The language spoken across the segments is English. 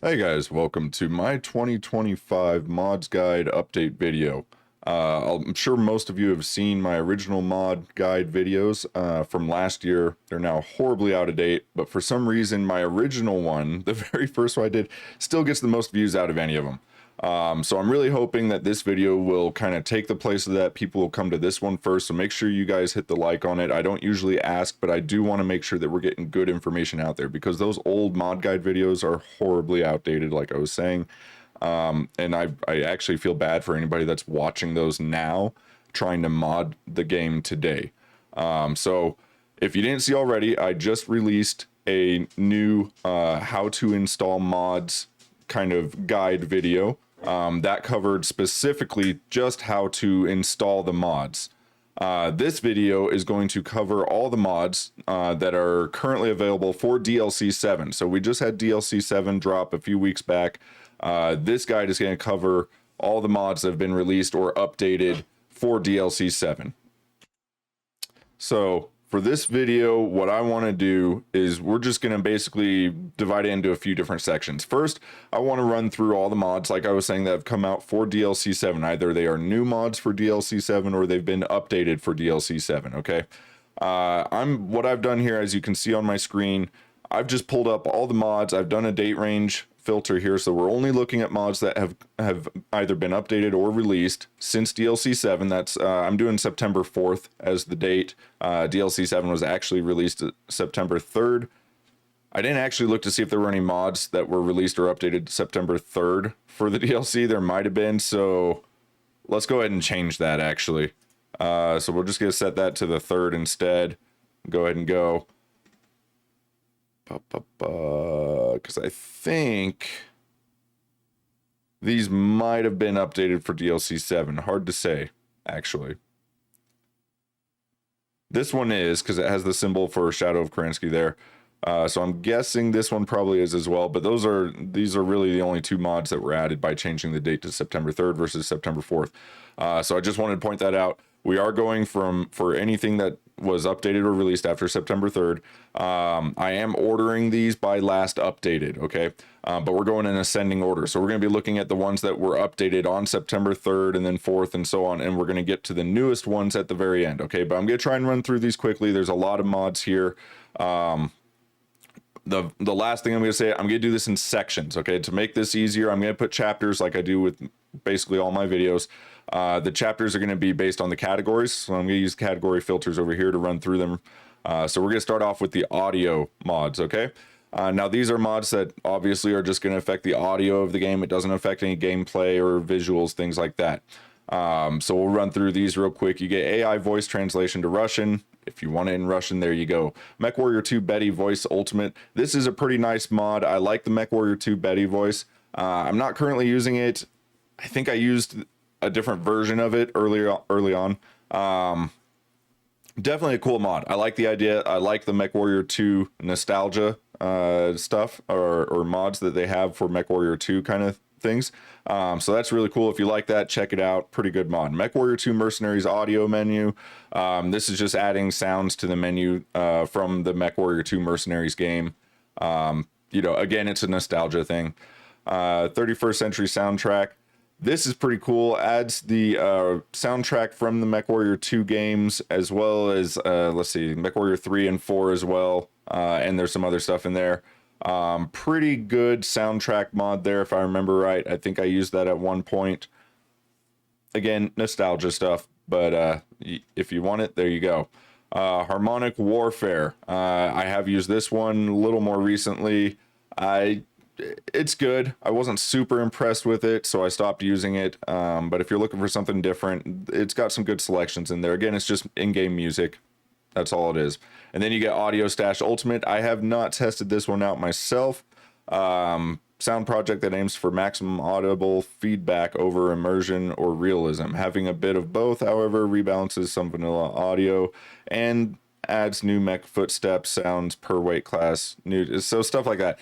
Hey guys, welcome to my 2025 mods guide update video. I'm sure most of you have seen my original mod guide videos from last year. They're now horribly out of date, but for some reason my original one, the very first one I did, still gets the most views out of any of them. So I'm really hoping that this video will kind of take the place of that. People will come to this one first, so make sure you guys hit the like on it. I don't usually ask, but I do want to make sure that we're getting good information out there because those old mod guide videos are horribly outdated, like I was saying. And I actually feel bad for anybody that's watching those now, trying to mod the game today. So if you didn't see already, I just released a new how to install mods kind of guide video that covered specifically just how to install the mods. This video is going to cover all the mods that are currently available for DLC7. So we just had DLC7 drop a few weeks back. This guide is going to cover all the mods that have been released or updated for DLC7. So for this video, what I want to do is we're just going to basically divide it into a few different sections. First, I want to run through all the mods, like I was saying, that have come out for DLC7. Either they are new mods for DLC7 or they've been updated for DLC7, okay? What I've done here, as you can see on my screen, I've just pulled up all the mods. I've done a date range filter here, so we're only looking at mods that have either been updated or released since DLC7. That's I'm doing September 4th as the date. DLC7 was actually released September 3rd. I didn't actually look to see if there were any mods that were released or updated September 3rd for the DLC. There might have been, so let's go ahead and change that actually. So we're just gonna set that to the 3rd instead. Go ahead and go. Because I think these might have been updated for DLC7. Hard to say, actually. This one is, because it has the symbol for Shadow of Kerensky there. So I'm guessing this one probably is as well. But these are really the only two mods that were added by changing the date to September 3rd versus September 4th. So I just wanted to point that out. We are going for anything that was updated or released after September 3rd. I am ordering these by last updated, okay? But we're going in ascending order. So we're going to be looking at the ones that were updated on September 3rd and then 4th and so on. And we're going to get to the newest ones at the very end, okay? But I'm going to try and run through these quickly. There's a lot of mods here. The last thing I'm going to say, I'm going to do this in sections, okay? To make this easier, I'm going to put chapters like I do with basically all my videos. The chapters are going to be based on the categories, so I'm going to use category filters over here to run through them. So we're going to start off with the audio mods, okay? Now these are mods that obviously are just going to affect the audio of the game. It doesn't affect any gameplay or visuals, things like that. So we'll run through these real quick. You get AI voice translation to Russian. If you want it in Russian, there you go. Mechwarrior 2 Betty voice ultimate. This is a pretty nice mod. I like the Mechwarrior 2 Betty voice. I'm not currently using it. I think I used a different version of it early on. Definitely a cool mod. I like the idea. I like the Mechwarrior 2 nostalgia stuff or mods that they have for Mechwarrior 2 kind of things. So that's really cool. If you like that, check it out. Pretty good mod. Mechwarrior 2 Mercenaries audio menu. This is just adding sounds to the menu from the Mechwarrior 2 Mercenaries game. You know, again, it's a nostalgia thing. 31st century soundtrack. This is pretty cool. Adds the soundtrack from the Mechwarrior 2 games, as well as, let's see, Mechwarrior 3 and 4 as well. And there's some other stuff in there. Pretty good soundtrack mod there, if I remember right. I think I used that at one point. Again, nostalgia stuff, but if you want it, there you go. Harmonic Warfare. I have used this one a little more recently. It's good. I wasn't super impressed with it, so I stopped using it. But if you're looking for something different, it's got some good selections in there. Again, it's just in-game music. That's all it is. And then you get Audio Stash Ultimate. I have not tested this one out myself. Sound project that aims for maximum audible feedback over immersion or realism. Having a bit of both, however, rebalances some vanilla audio and adds new mech footsteps sounds per weight class. So stuff like that.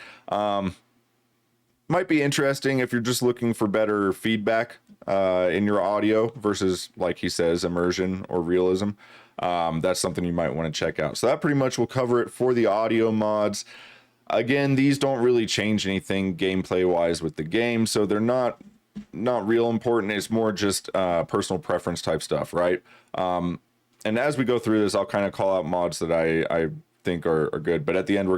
Might be interesting if you're just looking for better feedback in your audio versus, like he says, immersion or realism. That's something you might want to check out. So that pretty much will cover it for the audio mods. Again, these don't really change anything gameplay wise with the game, so they're not real important. It's more just personal preference type stuff, right? And as we go through this, I'll kind of call out mods that I think are good. But at the end,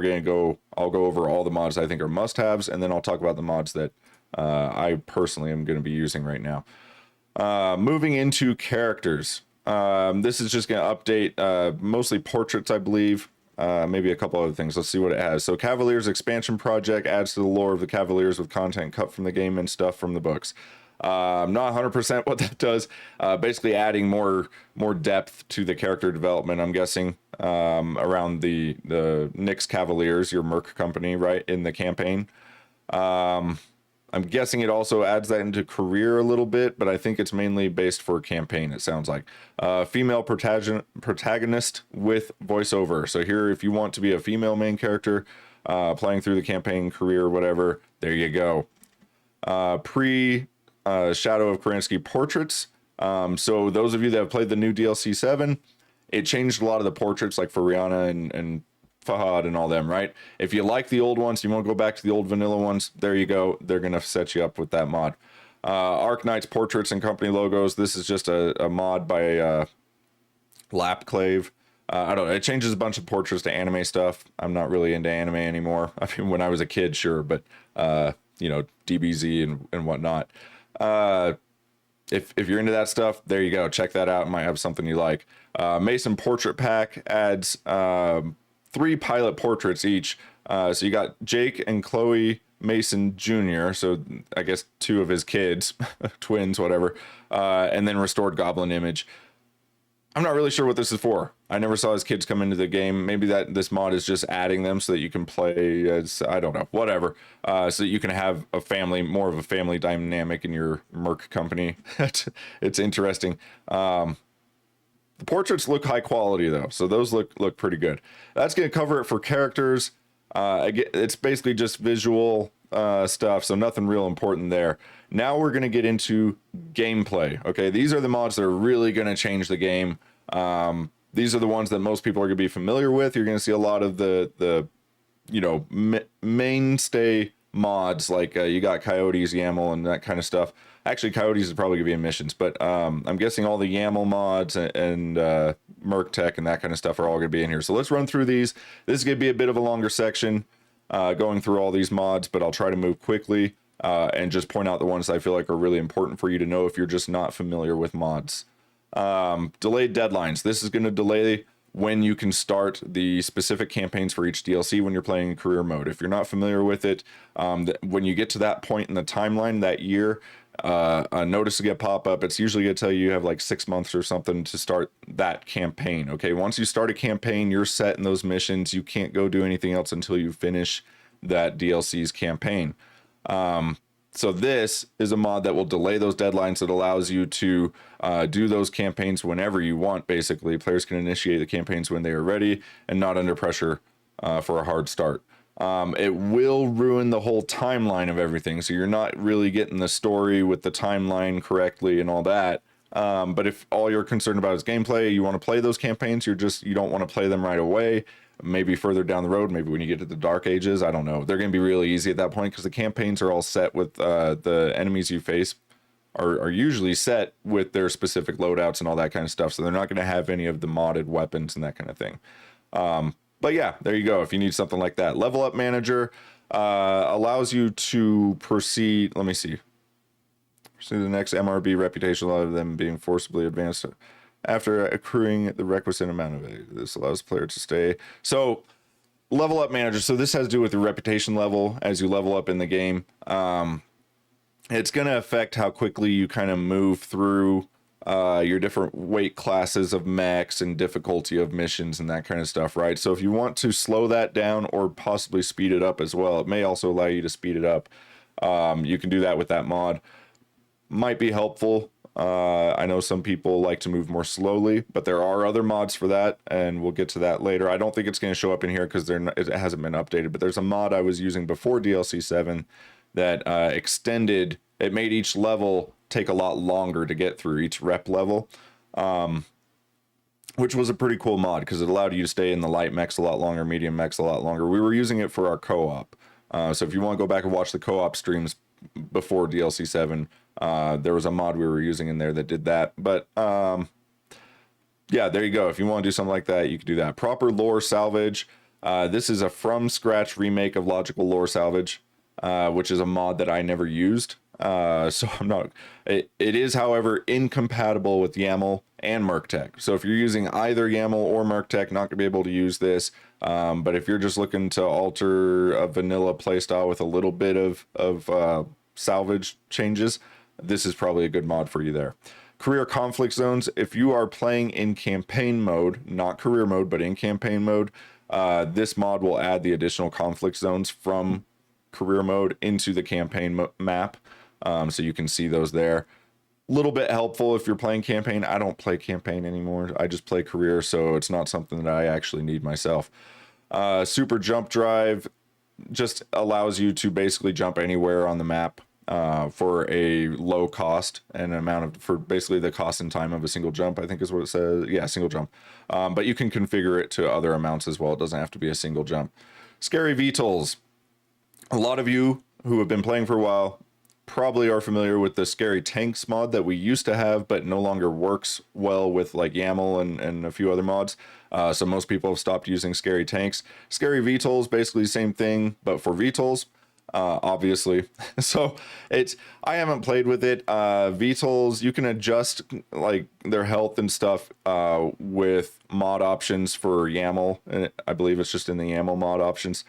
I'll go over all the mods I think are must-haves, and then I'll talk about the mods that I personally am going to be using right now. Moving into characters. This is just going to update mostly portraits, I believe. Maybe a couple other things. Let's see what it has. So Cavaliers expansion project adds to the lore of the Cavaliers with content cut from the game and stuff from the books. I'm not 100% what that does. Basically adding more depth to the character development, I'm guessing, around the Nyx Cavaliers, your Merc company, right, in the campaign. I'm guessing it also adds that into career a little bit, but I think it's mainly based for campaign, it sounds like. Female protagonist with voiceover. So here, if you want to be a female main character, playing through the campaign, career, whatever, there you go. Shadow of Kerensky portraits. So those of you that have played the new DLC7, it changed a lot of the portraits, like for Rihanna and Fahad and all them, right? If you like the old ones, you want to go back to the old vanilla ones, there you go. They're going to set you up with that mod. Arc Knight's portraits and company logos. This is just a mod by Lapclave. I don't know. It changes a bunch of portraits to anime stuff. I'm not really into anime anymore. I mean, when I was a kid, sure, but DBZ and whatnot. If you're into that stuff, there you go. Check that out. It might have something you like. Mason Portrait Pack adds 3 pilot portraits each. So you got Jake and Chloe Mason Jr., so I guess 2 of his kids, twins, whatever, and then restored Goblin image. I'm not really sure what this is for. I never saw his kids come into the game. Maybe that this mod is just adding them so that you can play as, I don't know, whatever. So that you can have a family, more of a family dynamic in your Merc company. It's interesting. The portraits look high quality though, so those look pretty good. That's going to cover it for characters. It's basically just visual stuff, so nothing real important there. Now we're going to get into gameplay. Okay, these are the mods that are really going to change the game. These are the ones that most people are going to be familiar with. You're going to see a lot of the mainstay mods, like you got Coyotes, YAML, and that kind of stuff. Actually, Coyotes is probably going to be in missions, but I'm guessing all the YAML mods and Merc Tech and that kind of stuff are all going to be in here. So let's run through these. This is going to be a bit of a longer section going through all these mods, but I'll try to move quickly and just point out the ones I feel like are really important for you to know if you're just not familiar with mods. Delayed deadlines. This is going to delay when you can start the specific campaigns for each DLC when you're playing in career mode. If you're not familiar with it, when you get to that point in the timeline that year, a notice will get pop up. It's usually going to tell you have like 6 months or something to start that campaign. Okay, once you start a campaign, you're set in those missions. You can't go do anything else until you finish that DLC's campaign. So this is a mod that will delay those deadlines. That allows you to do those campaigns whenever you want. Basically, players can initiate the campaigns when they are ready and not under pressure for a hard start. It will ruin the whole timeline of everything, so you're not really getting the story with the timeline correctly and all that. But if all you're concerned about is gameplay, you want to play those campaigns, you don't want to play them right away. Maybe further down the road, maybe when you get to the Dark Ages, I don't know. They're going to be really easy at that point because the campaigns are all set with the enemies you face are usually set with their specific loadouts and all that kind of stuff. So they're not going to have any of the modded weapons and that kind of thing. But yeah, there you go. If you need something like that. Level Up Manager allows you to proceed. Let me see. Pursue the next MRB reputation, a lot of them being forcibly advanced after accruing the requisite amount of it. This allows the player to stay. So Level Up Manager. So this has to do with your reputation level as you level up in the game. It's going to affect how quickly you kind of move through your different weight classes of mechs and difficulty of missions and that kind of stuff, right? So if you want to slow that down or possibly speed it up as well, it may also allow you to speed it up. You can do that with that mod. Might be helpful. I know some people like to move more slowly, but there are other mods for that, and we'll get to that later. I don't think it's going to show up in here because it hasn't been updated, but there's a mod I was using before DLC7 that extended, it made each level take a lot longer to get through, each rep level. which was a pretty cool mod because it allowed you to stay in the light mechs a lot longer, medium mechs a lot longer. We were using it for our co-op. So if you want to go back and watch the co-op streams before DLC7, there was a mod we were using in there that did that. But yeah, there you go. If you want to do something like that, you can do that. Proper lore salvage. This is a from scratch remake of Logical Lore Salvage, which is a mod that I never used. So I'm not, it is, however, incompatible with YAML and Merc So if you're using either YAML or Merc not going to be able to use this. But if you're just looking to alter a vanilla playstyle with a little bit of salvage changes, this is probably a good mod for you there. Career conflict zones. If you are playing in campaign mode, not career mode, but in campaign mode, this mod will add the additional conflict zones from career mode into the campaign map. So you can see those there. A little bit helpful if you're playing campaign. I don't play campaign anymore. I just play career, so it's not something that I actually need myself. Super jump drive just allows you to basically jump anywhere on the map for a low cost and amount of, for basically the cost and time of a single jump, I think is what it says. Yeah, single jump. But you can configure it to other amounts as well. It doesn't have to be a single jump. Scary VTOLs. A lot of you who have been playing for a while probably are familiar with the Scary Tanks mod that we used to have, but no longer works well with like YAML and a few other mods. So most people have stopped using Scary Tanks. Scary VTOLs, basically the same thing, but for VTOLs, obviously. So I haven't played with it. VTOLs, you can adjust like their health and stuff with mod options for YAML. And I believe it's just in the YAML mod options.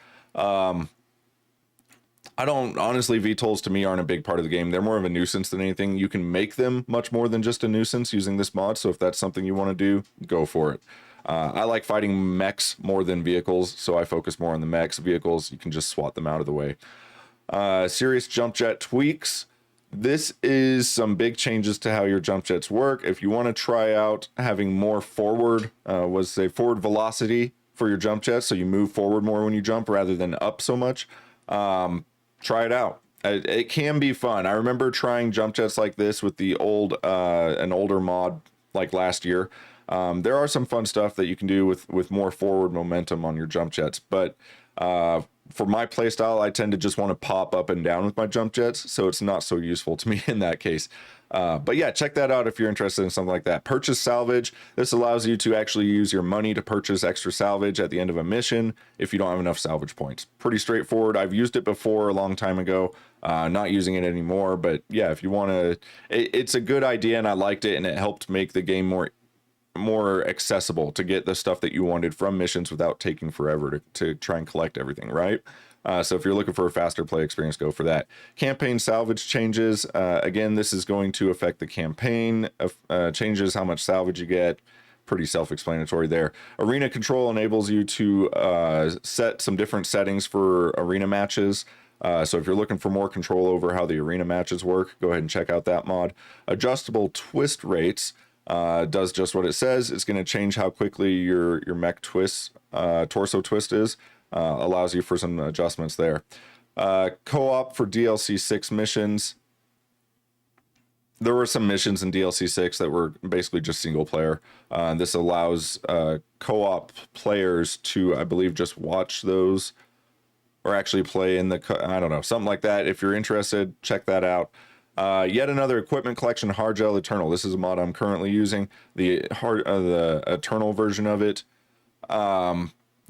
I don't, honestly, VTOLs to me aren't a big part of the game. They're more of a nuisance than anything. You can make them much more than just a nuisance using this mod. So if that's something you want to do, go for it. I like fighting mechs more than vehicles, so I focus more on the mechs. Vehicles, you can just swat them out of the way. Serious jump jet tweaks. This is some big changes to how your jump jets work. If you want to try out having more forward, forward velocity for your jump jets, so you move forward more when you jump rather than up so much, try it out. It can be fun. I remember trying jump jets like this with the an older mod like last year. There are some fun stuff that you can do with more forward momentum on your jump jets, but for my playstyle, I tend to just want to pop up and down with my jump jets, so it's not so useful to me in that case. But yeah, check that out if you're interested in something like that. Purchase salvage. This allows you to actually use your money to purchase extra salvage at the end of a mission if you don't have enough salvage points. Pretty straightforward. I've used it before a long time ago, not using it anymore, but yeah, if you want to, it's a good idea, and I liked it, and it helped make the game more accessible to get the stuff that you wanted from missions without taking forever to try and collect everything, right? So if you're looking for a faster play experience, go for that. Campaign salvage changes. Again, this is going to affect the campaign, changes how much salvage you get. Pretty self-explanatory there. Arena control enables you to set some different settings for arena matches. So if you're looking for more control over how the arena matches work, go ahead and check out that mod. Adjustable twist rates. Does just what it says. It's going to change how quickly your mech twist, torso twist is. Allows you for some adjustments there. Co-op for DLC6 missions. There were some missions in DLC6 that were basically just single player. This allows co-op players to, I believe, just watch those or actually play in I don't know, something like that. If you're interested, check that out. Yet another equipment collection, Hard Gel Eternal. This is a mod I'm currently using, the Eternal version of it.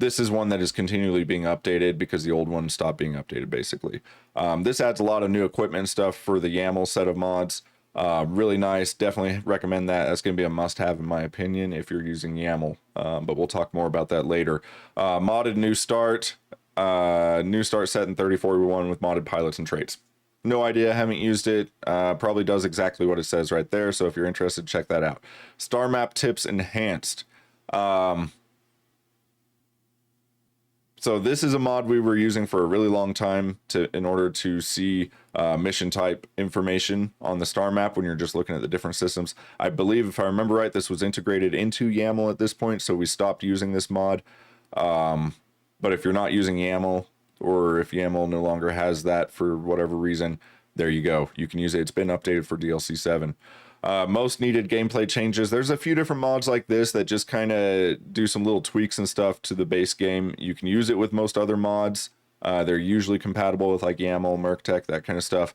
This is one that is continually being updated because the old one stopped being updated, basically. This adds a lot of new equipment and stuff for the YAML set of mods. Really nice. Definitely recommend that. That's going to be a must-have in my opinion if you're using YAML. But we'll talk more about that later. Modded New Start. New Start set in 3041 with modded pilots and traits. No idea, haven't used it. Probably does exactly what it says right there. So if you're interested, check that out. Star Map Tips Enhanced. So this is a mod we were using for a really long time in order to see mission type information on the star map when you're just looking at the different systems. I believe, if I remember right, this was integrated into YAML at this point, so we stopped using this mod. But if you're not using YAML, or if YAML no longer has that for whatever reason, there you go. You can use it. It's been updated for DLC7. Most needed gameplay changes. There's a few different mods like this that just kind of do some little tweaks and stuff to the base game. You can use it with most other mods. They're usually compatible with like YAML, Merc that kind of stuff.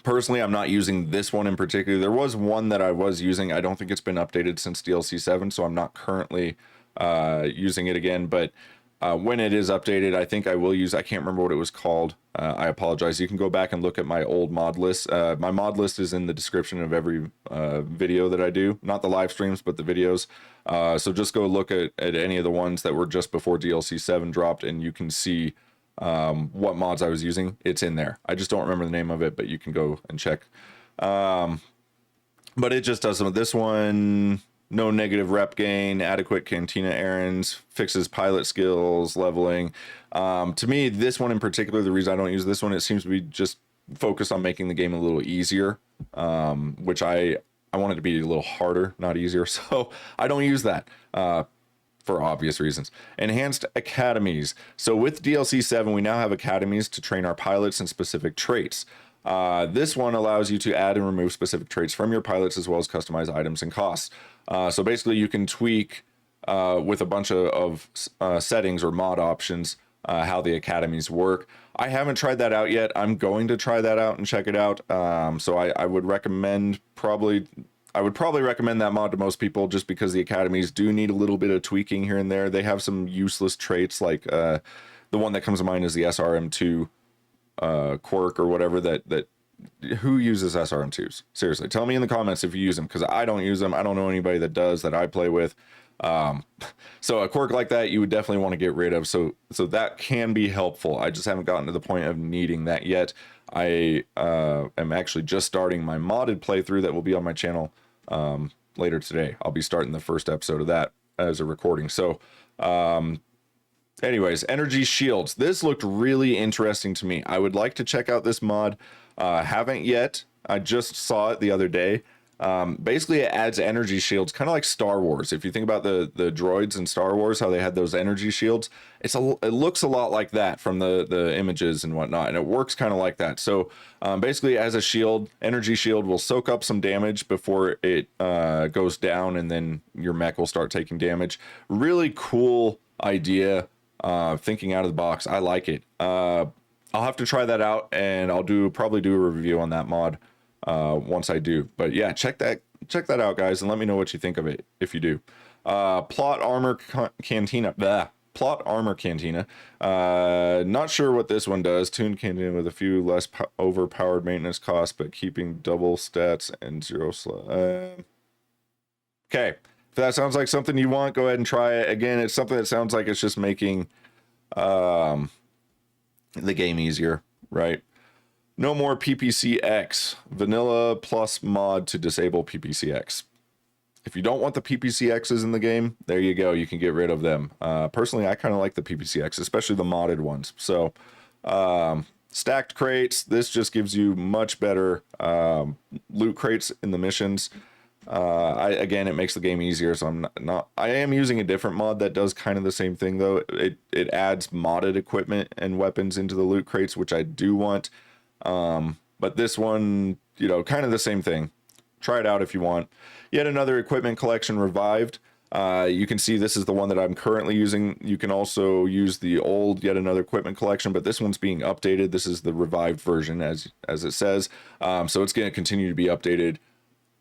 Personally, I'm not using this one in particular. There was one that I was using. I don't think it's been updated since DLC7, so I'm not currently using it again. But when it is updated, I think I will use, I can't remember what it was called. I apologize. You can go back and look at my old mod list. My mod list is in the description of every video that I do. Not the live streams, but the videos. So just go look at any of the ones that were just before DLC7 dropped, and you can see what mods I was using. It's in there. I just don't remember the name of it, but you can go and check. But it just does some of this one. No negative rep gain, adequate cantina errands, fixes pilot skills, leveling. To me, this one in particular, the reason I don't use this one, it seems to be just focused on making the game a little easier, which I want it to be a little harder, not easier. So I don't use that. For obvious reasons. Enhanced academies. So with DLC 7, we now have academies to train our pilots in specific traits. This one allows you to add and remove specific traits from your pilots, as well as customize items and costs. So basically you can tweak with a bunch of settings or mod options how the academies work. I haven't tried that out yet. I'm going to try that out and check it out. So I would recommend I would probably recommend that mod to most people, just because the academies do need a little bit of tweaking here and there. They have some useless traits, like the one that comes to mind is the SRM2 quirk or whatever. That who uses SRM2s? Seriously, tell me in the comments if you use them, because I don't use them. I don't know anybody that does, that I play with. So a quirk like that you would definitely want to get rid of. So that can be helpful. I just haven't gotten to the point of needing that yet. I am actually just starting my modded playthrough that will be on my channel later today. I'll be starting the first episode of that as a recording. So anyways, energy shields. This looked really interesting to me. I would like to check out this mod. Haven't yet. I just saw it the other day. Basically it adds energy shields, kind of like Star Wars. If you think about the droids in Star Wars, how they had those energy shields, it looks a lot like that from the images and whatnot, and it works kind of like that. So basically, as a shield, energy shield will soak up some damage before it goes down, and then your mech will start taking damage. Really cool idea. Thinking out of the box. I like it. I'll have to try that out, and I'll probably do a review on that mod once I do. But yeah, check that out, guys, and let me know what you think of it if you do. Plot armor cantina. Plot armor cantina. Not sure what this one does. Tuned cantina with a few less overpowered maintenance costs, but keeping double stats and zero okay. If that sounds like something you want, go ahead and try it. Again, it's something that sounds like it's just making the game easier, right? No more PPCX. Vanilla plus mod to disable PPCX. If you don't want the PPCXs in the game, there you go. You can get rid of them. Personally, I kind of like the PPCX, especially the modded ones. So, stacked crates. This just gives you much better loot crates in the missions. Again, it makes the game easier. So I am using a different mod that does kind of the same thing, though. It adds modded equipment and weapons into the loot crates, which I do want. But this one, kind of the same thing. Try it out if you want. Yet another equipment collection revived. You can see this is the one that I'm currently using. You can also use the old yet another equipment collection, but this one's being updated. This is the revived version, as it says. So it's going to continue to be updated.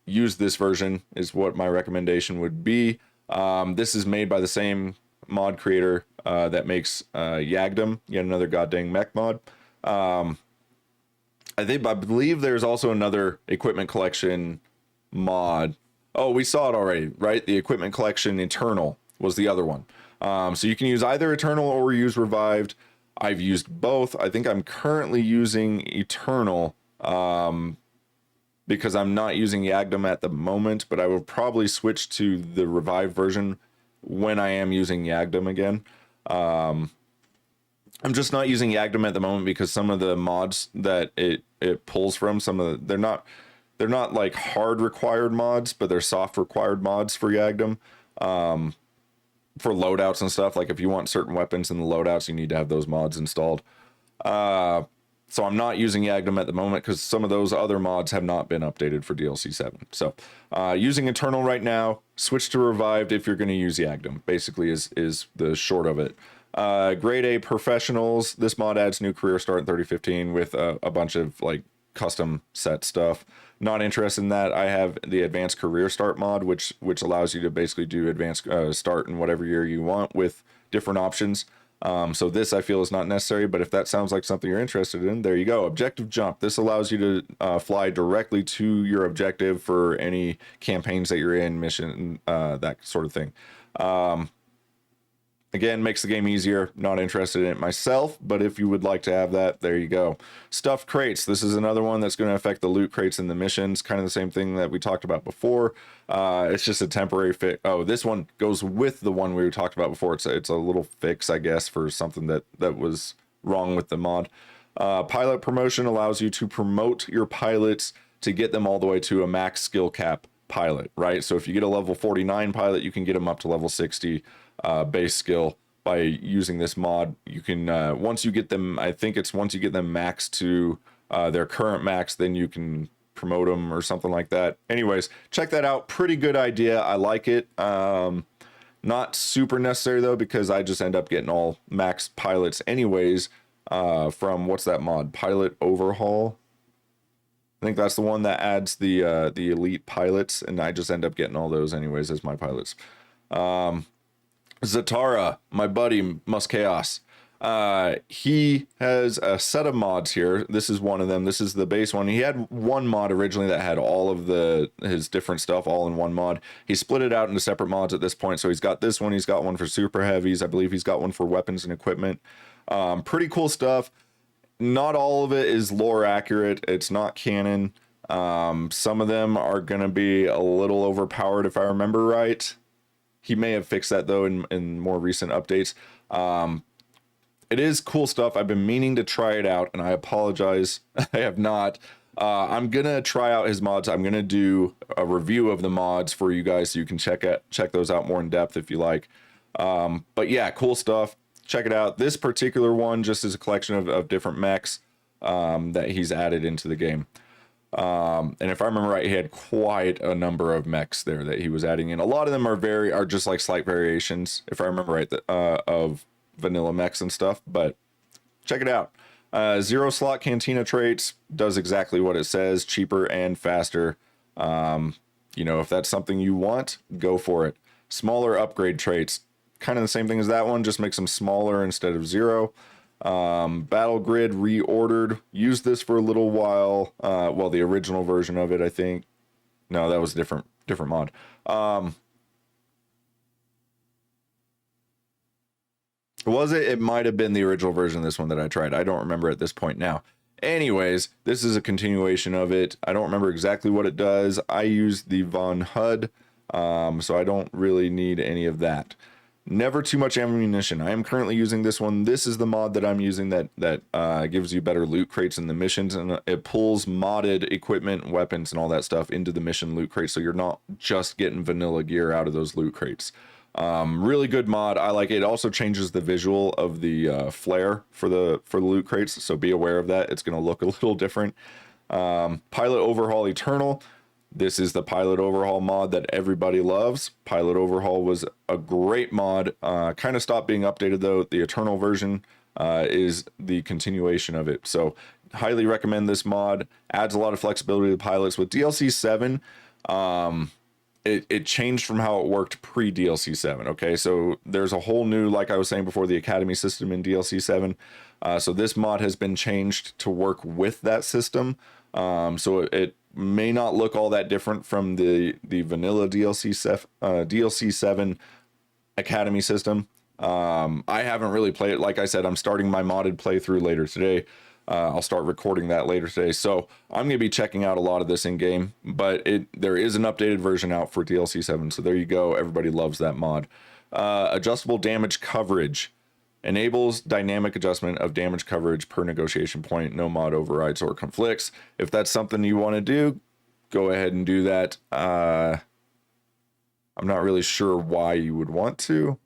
Use this version is what my recommendation would be. This is made by the same mod creator that makes Yagdom, yet another goddamn mech mod. I believe there's also another equipment collection mod. Oh, we saw it already, right? The equipment collection Eternal was the other one. So you can use either Eternal or use Revived. I've used both. I think I'm currently using Eternal because I'm not using Yagdom at the moment, but I will probably switch to the Revived version when I am using Yagdom again. I'm just not using Yagdom at the moment because some of the mods that it pulls from, they're not like hard required mods, but they're soft required mods for Yagdom. For loadouts and stuff. Like if you want certain weapons in the loadouts, you need to have those mods installed. So I'm not using Yagnum at the moment because some of those other mods have not been updated for DLC7. So using Eternal right now, switch to Revived if you're going to use Yagnum, basically is the short of it. Grade A Professionals, this mod adds new career start in 3015 with a bunch of like custom set stuff. Not interested in that. I have the Advanced Career Start mod, which allows you to basically do advanced start in whatever year you want with different options. So this I feel is not necessary, but if that sounds like something you're interested in, there you go. Objective Jump. This allows you to fly directly to your objective for any campaigns that you're in, mission, that sort of thing. Again, makes the game easier. Not interested in it myself, but if you would like to have that, there you go. Stuffed crates. This is another one that's going to affect the loot crates in the missions. Kind of the same thing that we talked about before. It's just a temporary fix. Oh, this one goes with the one we talked about before. It's a little fix, I guess, for something that was wrong with the mod. Pilot promotion allows you to promote your pilots to get them all the way to a max skill cap pilot, right? So if you get a level 49 pilot, you can get them up to level 60 base skill by using this mod. You can once you get them, I think it's once you get them max to their current max, then you can promote them or something like that. Anyways, check that out. Pretty good idea. I like it. Not super necessary though, because I just end up getting all max pilots anyways from what's that mod? Pilot Overhaul. I think that's the one that adds the elite pilots, and I just end up getting all those anyways as my pilots. Zatara, my buddy Must Chaos. He has a set of mods here. This is one of them. This is the base one. He had one mod originally that had all of his different stuff all in one mod. He split it out into separate mods at this point. So he's got this one. He's got one for super heavies. I believe he's got one for weapons and equipment. Pretty cool stuff. Not all of it is lore accurate. It's not canon. Some of them are going to be a little overpowered if I remember right. He may have fixed that though in more recent updates. It is cool stuff. I've been meaning to try it out, and I apologize. I have not. I'm gonna try out his mods. I'm gonna do a review of the mods for you guys so you can check those out more in depth if you like. But yeah, cool stuff. Check it out. This particular one just is a collection of different mechs that he's added into the game. And if I remember right, he had quite a number of mechs there that he was adding in. A lot of them are just like slight variations, if I remember right, of vanilla mechs and stuff. But check it out. Zero slot cantina traits does exactly what it says, cheaper and faster. If that's something you want, go for it. Smaller upgrade traits, kind of the same thing as that one, just makes them smaller instead of zero. Battle grid reordered. Used this for a little while. Well, the original version of it, I think. No, that was a different mod. Was it? It might have been the original version of this one that I tried. I don't remember at this point now. Anyways, this is a continuation of it. I don't remember exactly what it does. I use the Von HUD, so I don't really need any of that. Never too much ammunition. I am currently using this one. This is the mod that I'm using that gives you better loot crates in the missions, and it pulls modded equipment, weapons, and all that stuff into the mission loot crates, so you're not just getting vanilla gear out of those loot crates. Really good mod. I like it. It also changes the visual of the flare for the loot crates, so be aware of that. It's going to look a little different. Pilot Overhaul Eternal. This is the Pilot Overhaul mod that everybody loves. Pilot Overhaul was a great mod. Kind of stopped being updated though. The Eternal version is the continuation of it. So highly recommend this mod. Adds a lot of flexibility to the pilots. With DLC7, it changed from how it worked pre-DLC7. Okay, so there's a whole new, like I was saying before, the Academy system in DLC7. So this mod has been changed to work with that system. So it may not look all that different from the vanilla DLC7 Academy system. I haven't really played it. Like I said, I'm starting my modded playthrough later today. I'll start recording that later today. So I'm going to be checking out a lot of this in game, but there is an updated version out for DLC7. So there you go. Everybody loves that mod. Adjustable damage coverage. Enables dynamic adjustment of damage coverage per negotiation point. No mod overrides or conflicts. If that's something you want to do, go ahead and do that. I'm not really sure why you would want to.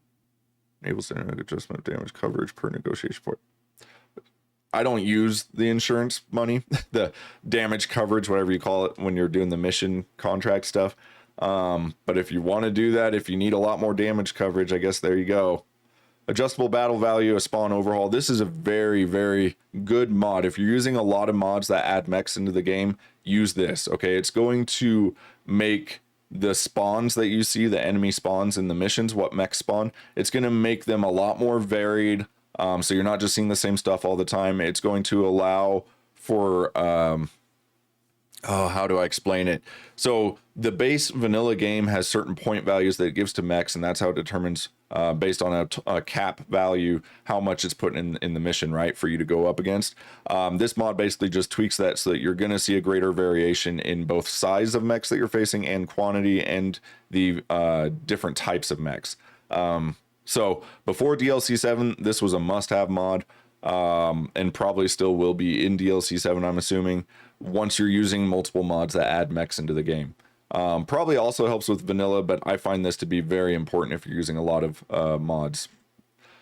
Enables dynamic adjustment of damage coverage per negotiation point. I don't use the insurance money, the damage coverage, whatever you call it, when you're doing the mission contract stuff. But if you want to do that, if you need a lot more damage coverage, I guess there you go. Adjustable battle value, a spawn overhaul. This is a very, very good mod. If you're using a lot of mods that add mechs into the game, use this, okay? It's going to make the spawns that you see, the enemy spawns in the missions, what mechs spawn, it's going to make them a lot more varied. So you're not just seeing the same stuff all the time. It's going to allow for, how do I explain it? So the base vanilla game has certain point values that it gives to mechs, and that's how it determines, based on a cap value, how much it's put in the mission, right, for you to go up against. This mod basically just tweaks that so that you're going to see a greater variation in both size of mechs that you're facing and quantity and the different types of mechs. So before DLC7, this was a must-have mod, and probably still will be in DLC7, I'm assuming, once you're using multiple mods that add mechs into the game. Probably also helps with vanilla, but I find this to be very important if you're using a lot of mods.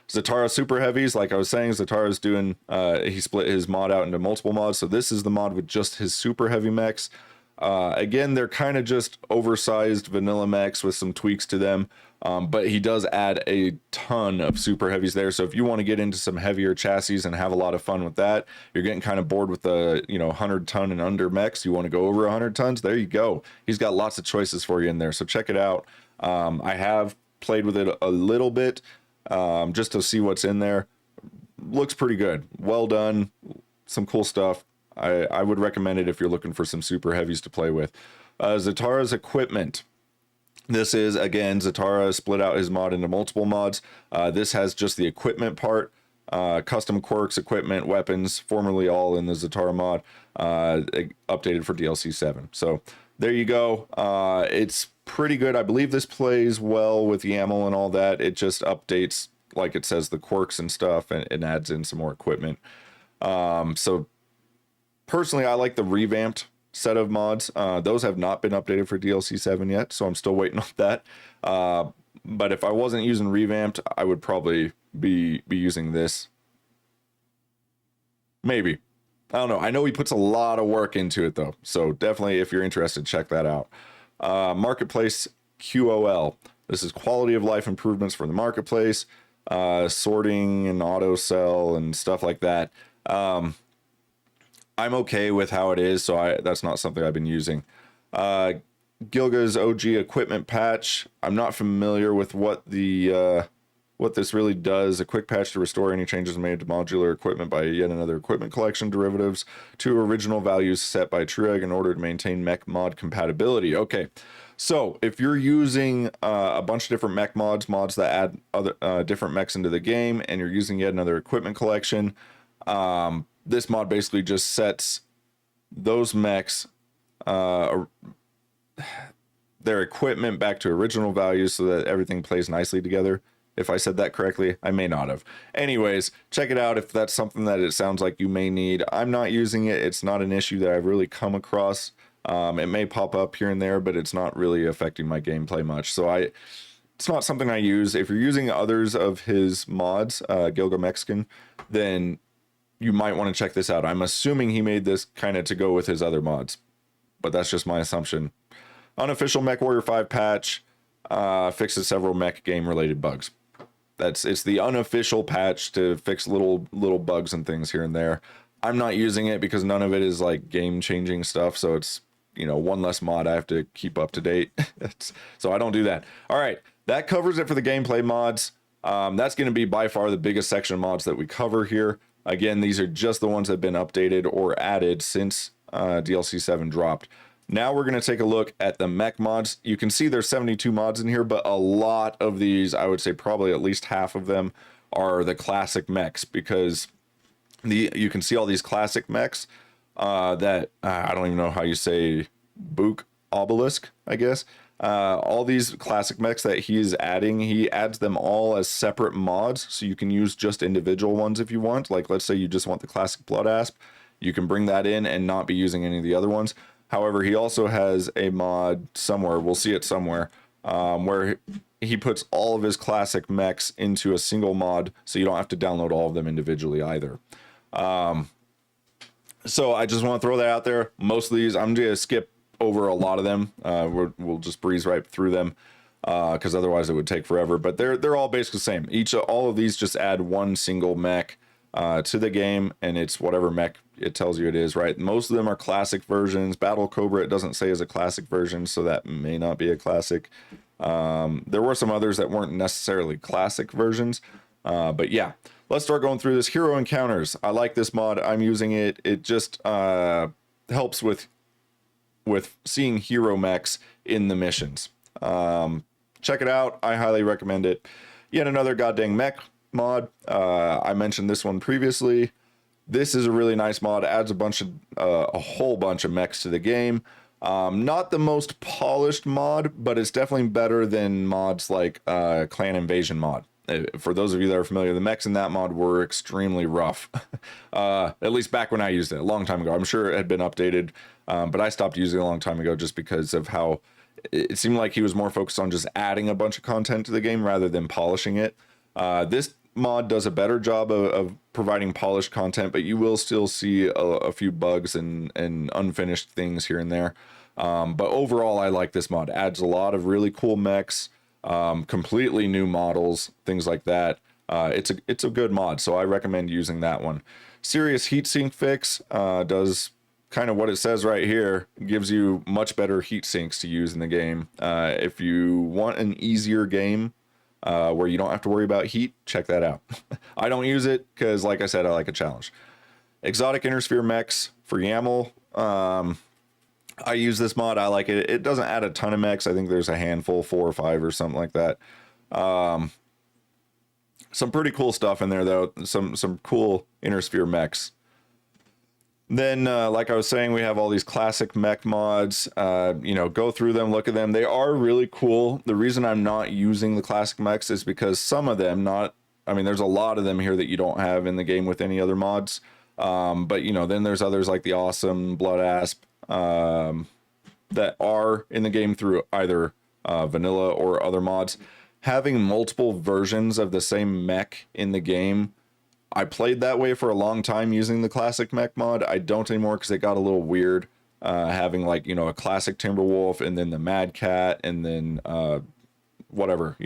Zatara Super Heavies, like I was saying, Zatara's doing, he split his mod out into multiple mods, so this is the mod with just his Super Heavy mechs. Again, they're kind of just oversized vanilla mechs with some tweaks to them, but he does add a ton of super heavies there. So if you want to get into some heavier chassis and have a lot of fun with that, you're getting kind of bored with the 100 ton and under mechs, you want to go over 100 tons, there you go. He's got lots of choices for you in there, so check it out. I have played with it a little bit, just to see what's in there. Looks pretty good, well done, some cool stuff. I would recommend it if you're looking for some super heavies to play with. Zatara's equipment. This is, again, Zatara split out his mod into multiple mods. This has just the equipment part, custom quirks, equipment, weapons, formerly all in the Zatara mod, updated for DLC7. So there you go. It's pretty good. I believe this plays well with YAML and all that. It just updates, like it says, the quirks and stuff, and adds in some more equipment. So personally, I like the revamped set of mods. Those have not been updated for DLC7 yet, so I'm still waiting on that. But if I wasn't using revamped, I would probably be using this. Maybe. I don't know. I know he puts a lot of work into it, though. So definitely, if you're interested, check that out. Marketplace QOL. This is quality of life improvements for the marketplace, sorting and auto sell and stuff like that. I'm okay with how it is, so that's not something I've been using. Gilga's OG equipment patch. I'm not familiar with what this really does. A quick patch to restore any changes made to modular equipment by yet another equipment collection derivatives to original values set by Truegg in order to maintain mech mod compatibility. Okay, so if you're using a bunch of different mech mods that add other different mechs into the game, and you're using yet another equipment collection, this mod basically just sets those mechs, their equipment back to original values so that everything plays nicely together. If I said that correctly, I may not have. Anyways, check it out if that's something that it sounds like you may need. I'm not using it. It's not an issue that I've really come across. It may pop up here and there, but it's not really affecting my gameplay much. So it's not something I use. If you're using others of his mods, Gilga Mexican, then you might want to check this out. I'm assuming he made this kind of to go with his other mods, but that's just my assumption. Unofficial Mechwarrior 5 patch fixes several mech game related bugs. It's the unofficial patch to fix little bugs and things here and there. I'm not using it because none of it is like game changing stuff, so it's one less mod I have to keep up to date. So I don't do that. All right, that covers it for the gameplay mods. That's going to be by far the biggest section of mods that we cover here. Again, these are just the ones that have been updated or added since DLC7 dropped. Now we're going to take a look at the mech mods. You can see there's 72 mods in here, but a lot of these, I would say probably at least half of them, are the classic mechs, because you can see all these classic mechs that I don't even know how you say Book Obelisk, I guess. All these classic mechs that he's adding, he adds them all as separate mods, so you can use just individual ones if you want. Like, let's say you just want the classic Blood Asp, you can bring that in and not be using any of the other ones. However, he also has a mod somewhere, we'll see it somewhere, where he puts all of his classic mechs into a single mod, so you don't have to download all of them individually either. So I just want to throw that out there. Most of these, I'm going to skip over a lot of them. We'll just breeze right through them because otherwise it would take forever. But they're all basically the same. All of these just add one single mech to the game, and it's whatever mech it tells you it is, right? Most of them are classic versions. Battle Cobra, it doesn't say is a classic version, so that may not be a classic. There were some others that weren't necessarily classic versions, but yeah. Let's start going through this. Hero Encounters. I like this mod. I'm using it. It just helps with seeing hero mechs in the missions. Check it out. I highly recommend it. Yet another goddamn mech mod. I mentioned this one previously. This is a really nice mod. Adds a whole bunch of mechs to the game. Not the most polished mod, but it's definitely better than mods like Clan Invasion mod. For those of you that are familiar, the mechs in that mod were extremely rough. At least back when I used it a long time ago. I'm sure it had been updated, but I stopped using it a long time ago just because of how it seemed like he was more focused on just adding a bunch of content to the game rather than polishing it. This mod does a better job of providing polished content, but you will still see a few bugs and unfinished things here and there. But overall, I like this mod. Adds a lot of really cool mechs. Completely new models, things like that. It's a good mod, so I recommend using that one. Serious Heatsink Fix does kind of what it says right here. It gives you much better heat sinks to use in the game. If you want an easier game where you don't have to worry about heat, check that out. I don't use it because, like I said, I like a challenge. Exotic Inner-Sphere Mechs for YAML. I use this mod. I like it. It doesn't add a ton of mechs. I think there's a handful, 4 or 5 or something like that. Some pretty cool stuff in there, though. Some cool Inner-Sphere mechs. Then, like I was saying, we have all these classic mech mods. Go through them, look at them. They are really cool. The reason I'm not using the classic mechs is because some of them, there's a lot of them here that you don't have in the game with any other mods. But, then there's others like the Awesome, Blood Asp, that are in the game through either vanilla or other mods. Having multiple versions of the same mech in the game, I played that way for a long time using the classic mech mod. I don't anymore because it got a little weird, having a classic Timberwolf and then the Mad Cat and then whatever.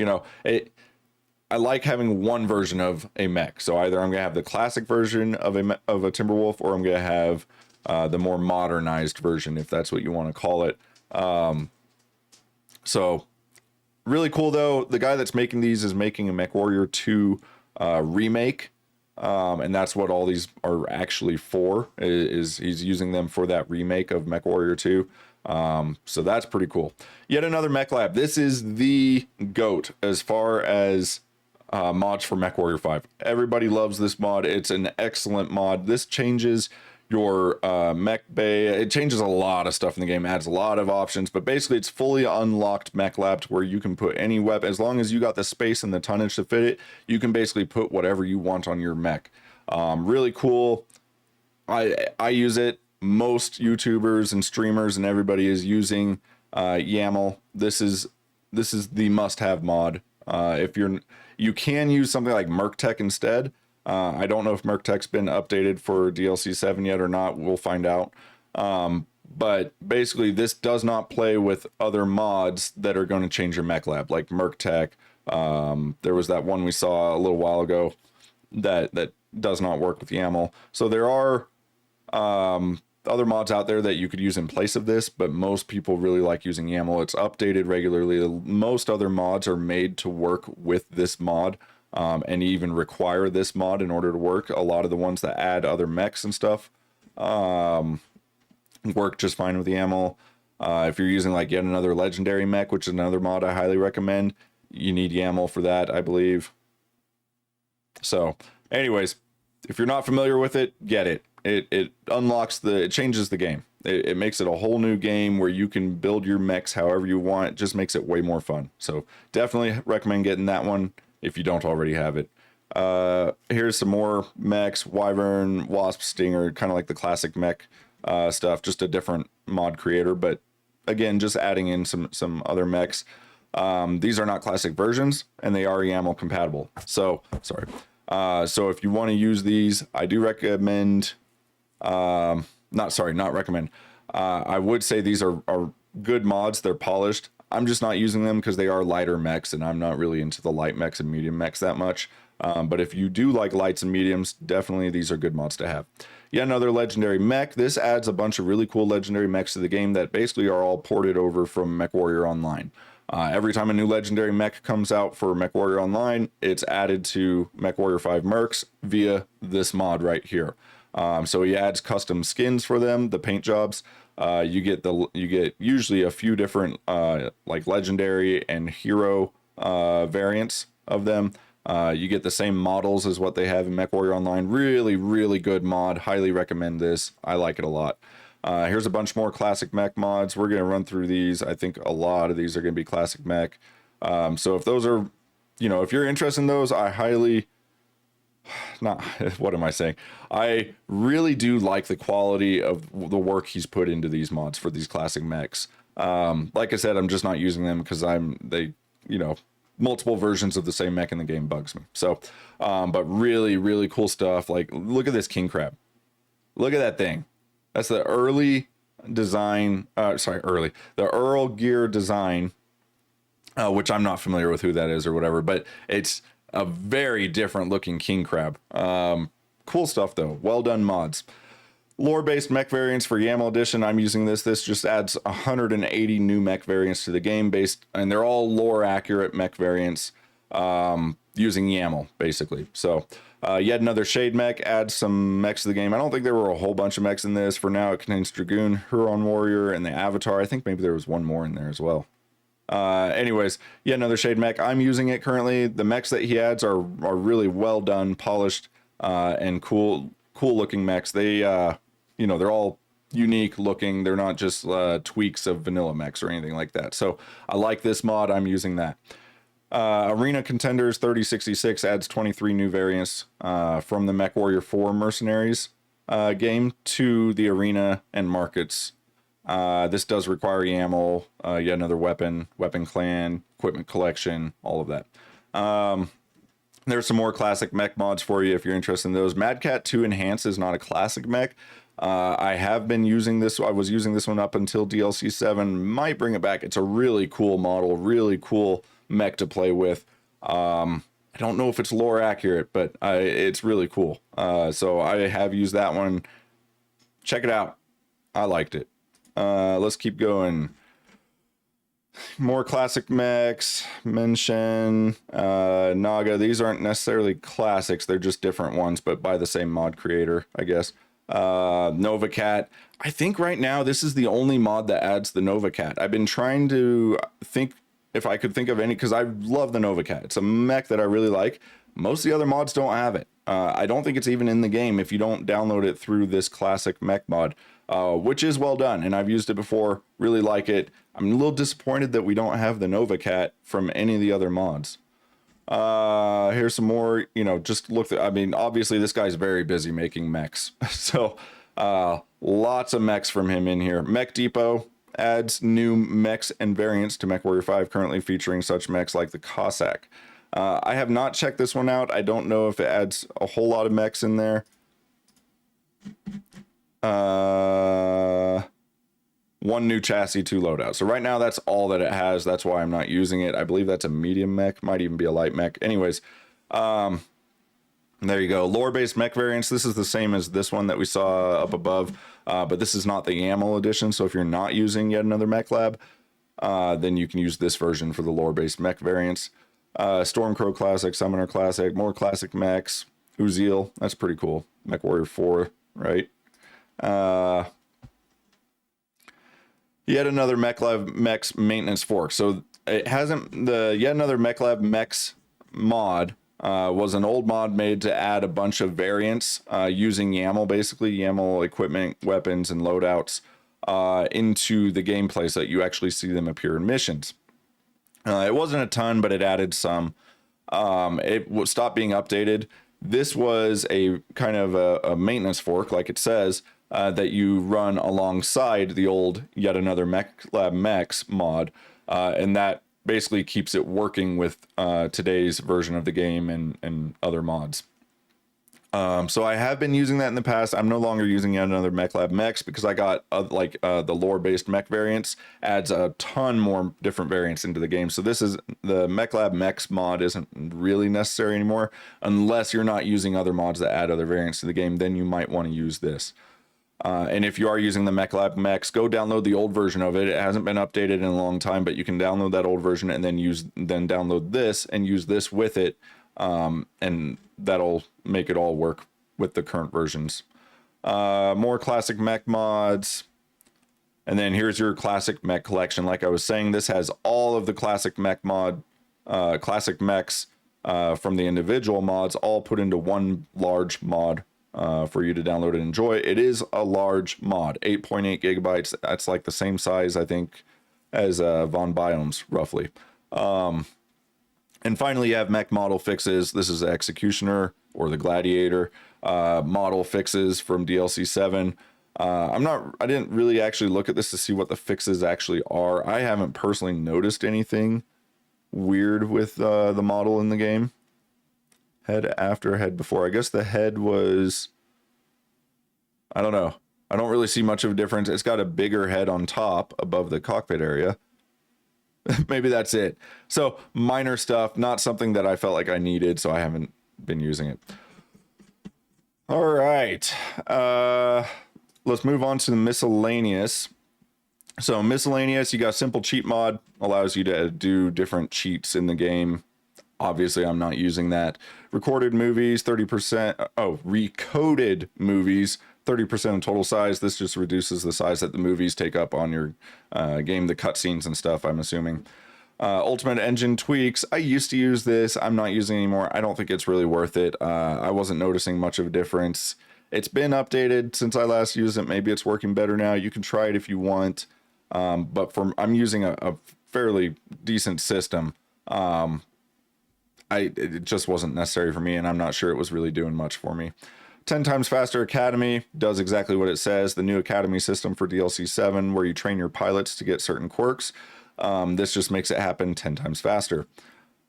I like having one version of a mech. So either I'm gonna have the classic version of a Timberwolf, or I'm gonna have the more modernized version, if that's what you want to call it. So really cool, though. The guy that's making these is making a Mechwarrior 2 remake, and that's what all these are actually for, is he's using them for that remake of Mechwarrior 2. So that's pretty cool. Yet another mech lab. This is the GOAT as far as mods for Mechwarrior 5. Everybody loves this mod. It's an excellent mod. This changes your mech bay. It changes a lot of stuff in the game, adds a lot of options, but basically it's fully unlocked mech lab to where you can put any weapon. As long as you got the space and the tonnage to fit it, you can basically put whatever you want on your mech. Really cool. I use it. Most YouTubers and streamers and everybody is using YAML. This is the must-have mod. You can use something like Merc instead. I don't know if Merc's been updated for DLC7 yet or not. We'll find out. But basically, this does not play with other mods that are going to change your mech lab, like Merc. There was that one we saw a little while ago that does not work with YAML. So there are other mods out there that you could use in place of this, but most people really like using YAML. It's updated regularly. Most other mods are made to work with this mod. And even require this mod in order to work. A lot of the ones that add other mechs and stuff work just fine with YAML. If you're using like yet another legendary mech, which is another mod I highly recommend, you need YAML for that, I believe. So anyways, if you're not familiar with it, get it. It unlocks it changes the game. It makes it a whole new game where you can build your mechs however you want. It just makes it way more fun. So definitely recommend getting that one if you don't already have it. Here's some more mechs: Wyvern, Wasp, Stinger, kind of like the classic mech stuff, just a different mod creator, but again, just adding in some other mechs. These are not classic versions, and they are YAML compatible. So, sorry. So if you want to use these, I do recommend, not recommend. I would say these are good mods. They're polished. I'm just not using them because they are lighter mechs, and I'm not really into the light mechs and medium mechs that much. But if you do like lights and mediums, definitely these are good mods to have. Yet another legendary mech. This adds a bunch of really cool legendary mechs to the game that basically are all ported over from Mechwarrior Online. Every time a new legendary mech comes out for Mechwarrior Online, it's added to MW5 Mercs via this mod right here. So he adds custom skins for them, the paint jobs. You get usually a few different like legendary and hero variants of them. You get the same models as what they have in Mechwarrior Online. Really, really good mod. Highly recommend this. I like it a lot. Here's a bunch more classic mech mods. We're going to run through these. I think a lot of these are going to be classic mech. So if those are, if you're interested in those, I highly, not, what am I saying? I really do like the quality of the work he's put into these mods for these classic mechs. Like I said, I'm just not using them because multiple versions of the same mech in the game bugs me. So, but really, really cool stuff. Like, look at this king crab. Look at that thing. That's the early design. The Earl Gear design, which I'm not familiar with who that is or whatever, but it's a very different looking king crab. Cool stuff though. Well done mods. Lore-based mech variants for YAML edition. I'm using this. This just adds 180 new mech variants to the game and they're all lore accurate mech variants using YAML basically. So yet another shade mech adds some mechs to the game. I don't think there were a whole bunch of mechs in this. For now, it contains Dragoon, Huron Warrior, and the Avatar. I think maybe there was one more in there as well. Anyways, yet another shade mech. I'm using it currently. The mechs that he adds are really well done, polished, and cool looking mechs. They they're all unique looking. They're not just tweaks of vanilla mechs or anything like that. So I like this mod. I'm using that. Arena Contenders 3066 adds 23 new variants from the Mechwarrior 4 Mercenaries game to the arena and markets. This does require YAML, yet another weapon clan, equipment collection, all of that. There's some more classic mech mods for you if you're interested in those. Mad Cat 2 Enhance is not a classic mech. I have been using this. I was using this one up until DLC7. Might bring it back. It's a really cool model, really cool mech to play with. I don't know if it's lore accurate, but it's really cool. So I have used that one. Check it out. I liked it. Let's keep going. More classic mechs. Mention Naga. These aren't necessarily classics. They're just different ones, but by the same mod creator, I guess. Nova Cat. I think right now this is the only mod that adds the Nova Cat. I've been trying to think if I could think of any, because I love the Nova Cat. It's a mech that I really like. Most of the other mods don't have it. I don't think it's even in the game if you don't download it through this classic mech mod, which is well done. And I've used it before, really like it. I'm a little disappointed that we don't have the Nova Cat from any of the other mods. Here's some more, just look at, obviously this guy's very busy making mechs. So, lots of mechs from him in here. Mech Depot adds new mechs and variants to Mechwarrior 5, currently featuring such mechs like the Cossack. I have not checked this one out. I don't know if it adds a whole lot of mechs in there. One new chassis, 2 loadouts. So right now that's all that it has. That's why I'm not using it. I believe that's a medium mech, might even be a light mech. Anyways, there you go. Lore-based mech variants. This is the same as this one that we saw up above, but this is not the YAML edition. So if you're not using yet another mech lab, then you can use this version for the lore-based mech variants. Stormcrow Classic, Summoner Classic, more classic mechs. Uziel, that's pretty cool. Mechwarrior 4, right? Yet another Mech Lab Mechs maintenance fork. So it hasn't, the yet another Mech Lab Mechs mod was an old mod made to add a bunch of variants using YAML, basically YAML equipment, weapons, and loadouts into the gameplay so that you actually see them appear in missions. It wasn't a ton, but it added some. It stopped being updated. This was a kind of a maintenance fork, like it says, that you run alongside the old Yet Another Mech Lab Mechs mod, and that basically keeps it working with today's version of the game and other mods. So I have been using that in the past. I'm no longer using yet another MechLab Mechs because I got the lore-based mech variants adds a ton more different variants into the game. So this is the MechLab Mechs mod isn't really necessary anymore unless you're not using other mods that add other variants to the game. Then you might want to use this. And if you are using the MechLab Mechs, go download the old version of it. It hasn't been updated in a long time, but you can download that old version and then download this and use this with it. And that'll make it all work with the current versions. More classic mech mods. And then here's your classic mech collection. Like I was saying, this has all of the classic mech classic mechs from the individual mods all put into one large mod for you to download and enjoy. It is a large mod, 8.8 gigabytes. That's like the same size, I think, as Von Biomes, roughly. And finally, you have mech model fixes. This is the Executioner or the Gladiator model fixes from DLC7. I didn't really actually look at this to see what the fixes actually are. I haven't personally noticed anything weird with the model in the game. Head after, head before. I guess the head was, I don't know. I don't really see much of a difference. It's got a bigger head on top above the cockpit area. Maybe that's it. So minor stuff, not something that I felt like I needed, so I haven't been using it. All right. Let's move on to the Miscellaneous. So Miscellaneous, you got simple cheat mod, allows you to do different cheats in the game. Obviously, I'm not using that. Recorded movies, 30%. Oh, recoded movies, 30% of total size. This just reduces the size that the movies take up on your game, the cutscenes and stuff, I'm assuming. Ultimate engine tweaks. I used to use this. I'm not using it anymore. I don't think it's really worth it. I wasn't noticing much of a difference. It's been updated since I last used it. Maybe it's working better now. You can try it if you want. But I'm using a fairly decent system. It just wasn't necessary for me, and I'm not sure it was really doing much for me. 10 times faster Academy does exactly what it says. The new Academy system for DLC7, where you train your pilots to get certain quirks. This just makes it happen 10 times faster.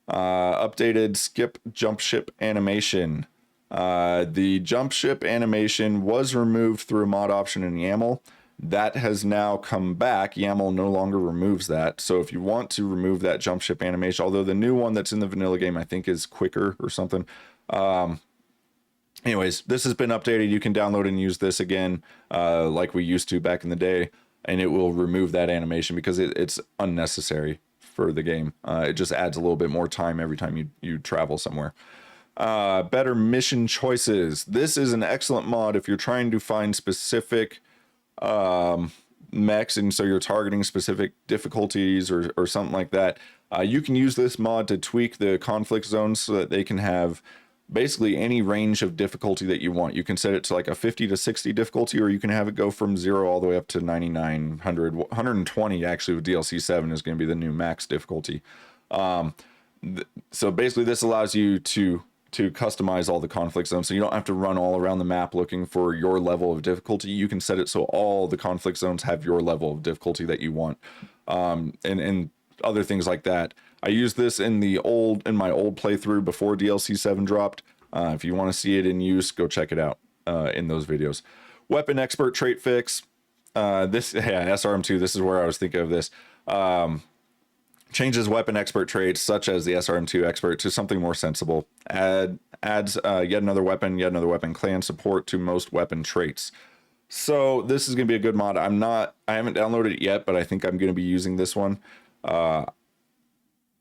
Updated skip jump ship animation. The jump ship animation was removed through a mod option in YAML. That has now come back. YAML no longer removes that. So if you want to remove that jump ship animation, although the new one that's in the vanilla game, I think is quicker or something. Anyways, this has been updated. You can download and use this again, like we used to back in the day, and it will remove that animation because it's unnecessary for the game. It just adds a little bit more time every time you travel somewhere. Better mission choices. This is an excellent mod if you're trying to find specific mechs, and so you're targeting specific difficulties or something like that. You can use this mod to tweak the conflict zones so that they can have basically any range of difficulty that you want. You can set it to like a 50 to 60 difficulty, or you can have it go from 0 all the way up to 99, 100, 120. Actually, with DLC7 is going to be the new max difficulty. So basically this allows you to customize all the conflict zones, so you don't have to run all around the map looking for your level of difficulty. You can set it so all the conflict zones have your level of difficulty that you want, and other things like that. I used this in my old playthrough before DLC7 dropped. If you want to see it in use, go check it out in those videos. Weapon expert trait fix. SRM2. This is where I was thinking of this. Changes weapon expert traits such as the SRM2 expert to something more sensible. Adds yet another weapon clan support to most weapon traits. So this is going to be a good mod. I haven't downloaded it yet, but I think I'm going to be using this one.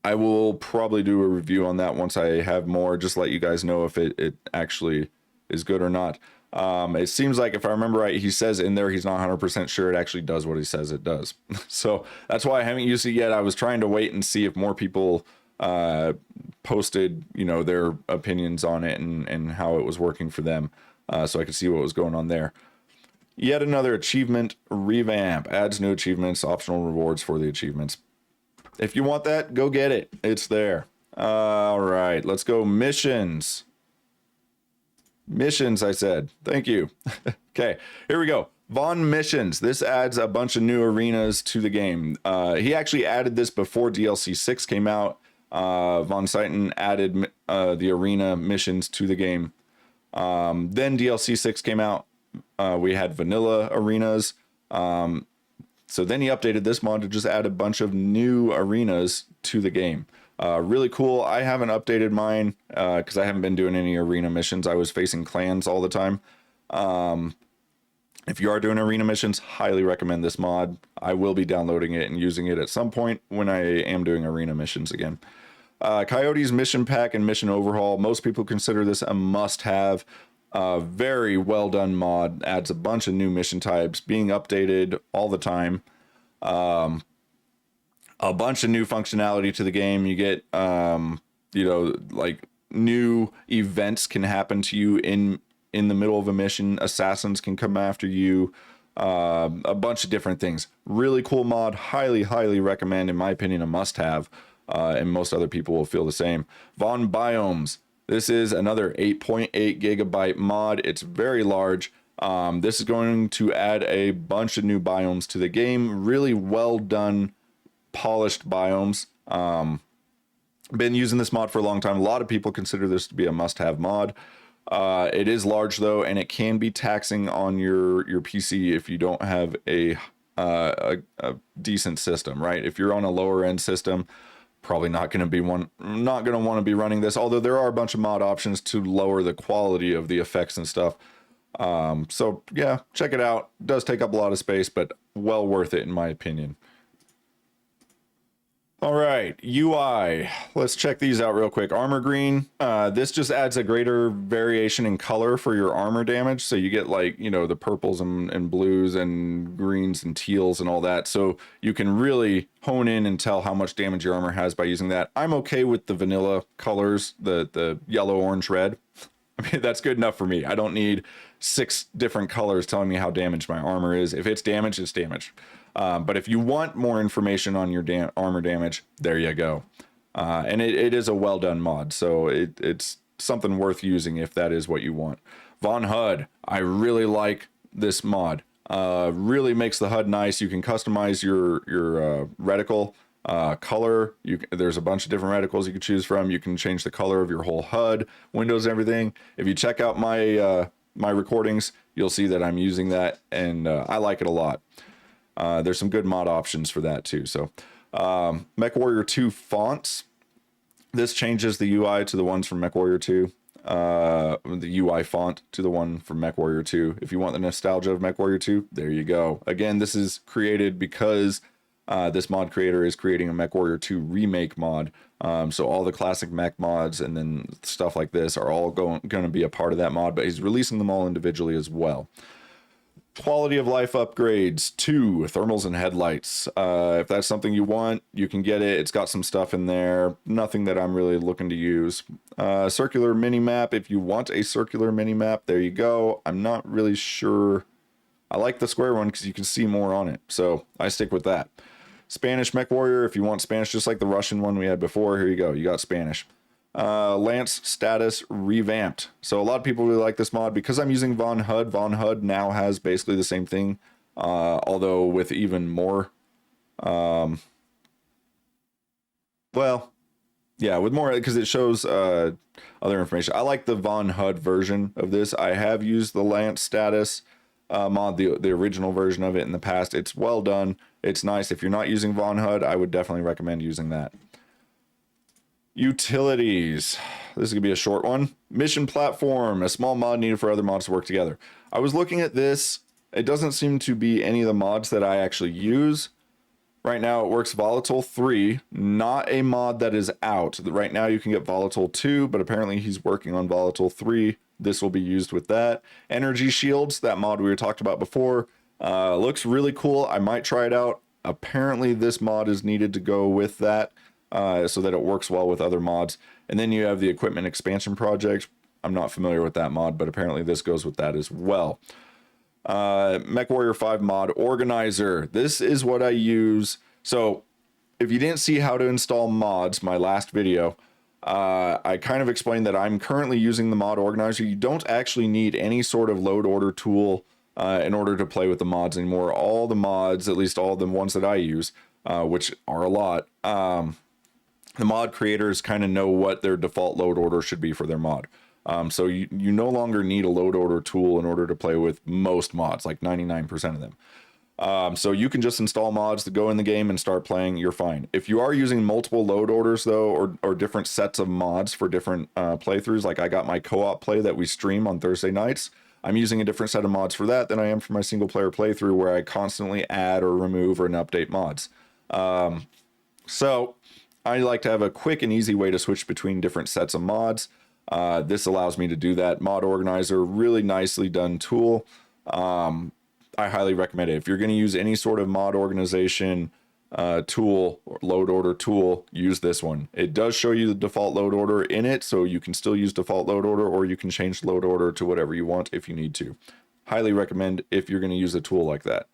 I will probably do a review on that once I have more, just let you guys know if it actually is good or not. It seems like, if I remember right, he says in there he's not 100% sure it actually does what he says it does. So that's why I haven't used it yet. I was trying to wait and see if more people posted, their opinions on it and how it was working for them, so I could see what was going on there. Yet another achievement revamp. Adds new achievements, optional rewards for the achievements. If you want that, go get it. It's there. All right, let's go missions. Missions, I said. Thank you. Okay, here we go. Von Missions. This adds a bunch of new arenas to the game. He actually added this before DLC 6 came out. Von Seiten added the arena missions to the game. Then DLC6 came out. We had vanilla arenas. So then he updated this mod to just add a bunch of new arenas to the game. Really cool. I haven't updated mine because I haven't been doing any arena missions. I was facing clans all the time. If you are doing arena missions, highly recommend this mod. I will be downloading it and using it at some point when I am doing arena missions again. Coyote's mission pack and mission overhaul. Most people consider this a must-have. Very well done mod. Adds a bunch of new mission types being updated all the time. A bunch of new functionality to the game. You get, like new events can happen to you in the middle of a mission. Assassins can come after you. A bunch of different things. Really cool mod. Highly recommend. In my opinion, a must-have. And most other people will feel the same. Von Biomes. This is another 8.8 gigabyte mod. It's very large. This is going to add a bunch of new biomes to the game. Really well done, polished biomes. Been using this mod for a long time. A lot of people consider this to be a must-have mod. It is large though, and it can be taxing on your PC if you don't have a decent system, right? If you're on a lower end system, probably not going to want to be running this, although there are a bunch of mod options to lower the quality of the effects and stuff. So yeah, check it out. It does take up a lot of space, but well worth it in my opinion. All right, UI. Let's check these out real quick. Armor green. This just adds a greater variation in color for your armor damage. So you get like, the purples and blues and greens and teals and all that. So you can really hone in and tell how much damage your armor has by using that. I'm okay with the vanilla colors, the yellow, orange, red. I mean, that's good enough for me. I don't need 6 different colors telling me how damaged my armor is. If it's damaged, it's damaged. But if you want more information on your armor damage, there you go. And it is a well done mod, so it's something worth using if that is what you want. Von HUD, I really like this mod. Really makes the HUD nice. You can customize your reticle color. There's a bunch of different reticles you can choose from. You can change the color of your whole HUD, windows, everything. If you check out my recordings, you'll see that I'm using that, and I like it a lot. There's some good mod options for that too. So Mechwarrior 2 fonts. This changes the UI to the ones from Mechwarrior 2. The UI font to the one from Mechwarrior 2. If you want the nostalgia of Mechwarrior 2, there you go. Again, this is created because this mod creator is creating a Mechwarrior 2 remake mod. So all the classic mech mods and then stuff like this are all going to be a part of that mod, but he's releasing them all individually as well. Quality of life upgrades, 2 thermals and headlights. If that's something you want, you can get it. It's got some stuff in there. Nothing that I'm really looking to use. Circular mini map. If you want a circular mini map, there you go. I'm not really sure. I like the square one because you can see more on it. So I stick with that. Spanish Mechwarrior. If you want Spanish, just like the Russian one we had before, here you go. You got Spanish. Lance status revamped. So a lot of people really like this mod because I'm using Von HUD. Von HUD now has basically the same thing, although with even more, with more, because it shows other information. I like the Von HUD version of this. I have used the Lance status mod, the original version of it in the past. It's well done. It's nice. If you're not using Von HUD, I would definitely recommend using that. Utilities. This is gonna be a short one. Mission platform, a small mod needed for other mods to work together. I was looking at this. It doesn't seem to be any of the mods that I actually use. Right now it works Volatile 3, not a mod that is out. Right now you can get Volatile 2, but apparently he's working on Volatile 3. This will be used with that. Energy shields, that mod we were talked about before. Looks really cool. I might try it out. Apparently this mod is needed to go with that. So that it works well with other mods. And then you have the equipment expansion project. I'm not familiar with that mod, but apparently this goes with that as well. Mechwarrior 5 mod organizer. This is what I use. So if you didn't see how to install mods, my last video, I kind of explained that I'm currently using the mod organizer. You don't actually need any sort of load order tool in order to play with the mods anymore. All the mods, at least all the ones that I use, which are a lot, the mod creators kind of know what their default load order should be for their mod. So you no longer need a load order tool in order to play with most mods, like 99% of them. So you can just install mods to go in the game and start playing. You're fine. If you are using multiple load orders though, or different sets of mods for different playthroughs, like I got my co-op play that we stream on Thursday nights, I'm using a different set of mods for that than I am for my single player playthrough, where I constantly add or remove or update mods. So I like to have a quick and easy way to switch between different sets of mods. This allows me to do that. Mod Organizer, really nicely done tool. I highly recommend it. If you're going to use any sort of mod organization tool or load order tool, use this one. It does show you the default load order in it, so you can still use default load order, or you can change the load order to whatever you want if you need to. Highly recommend if you're going to use a tool like that.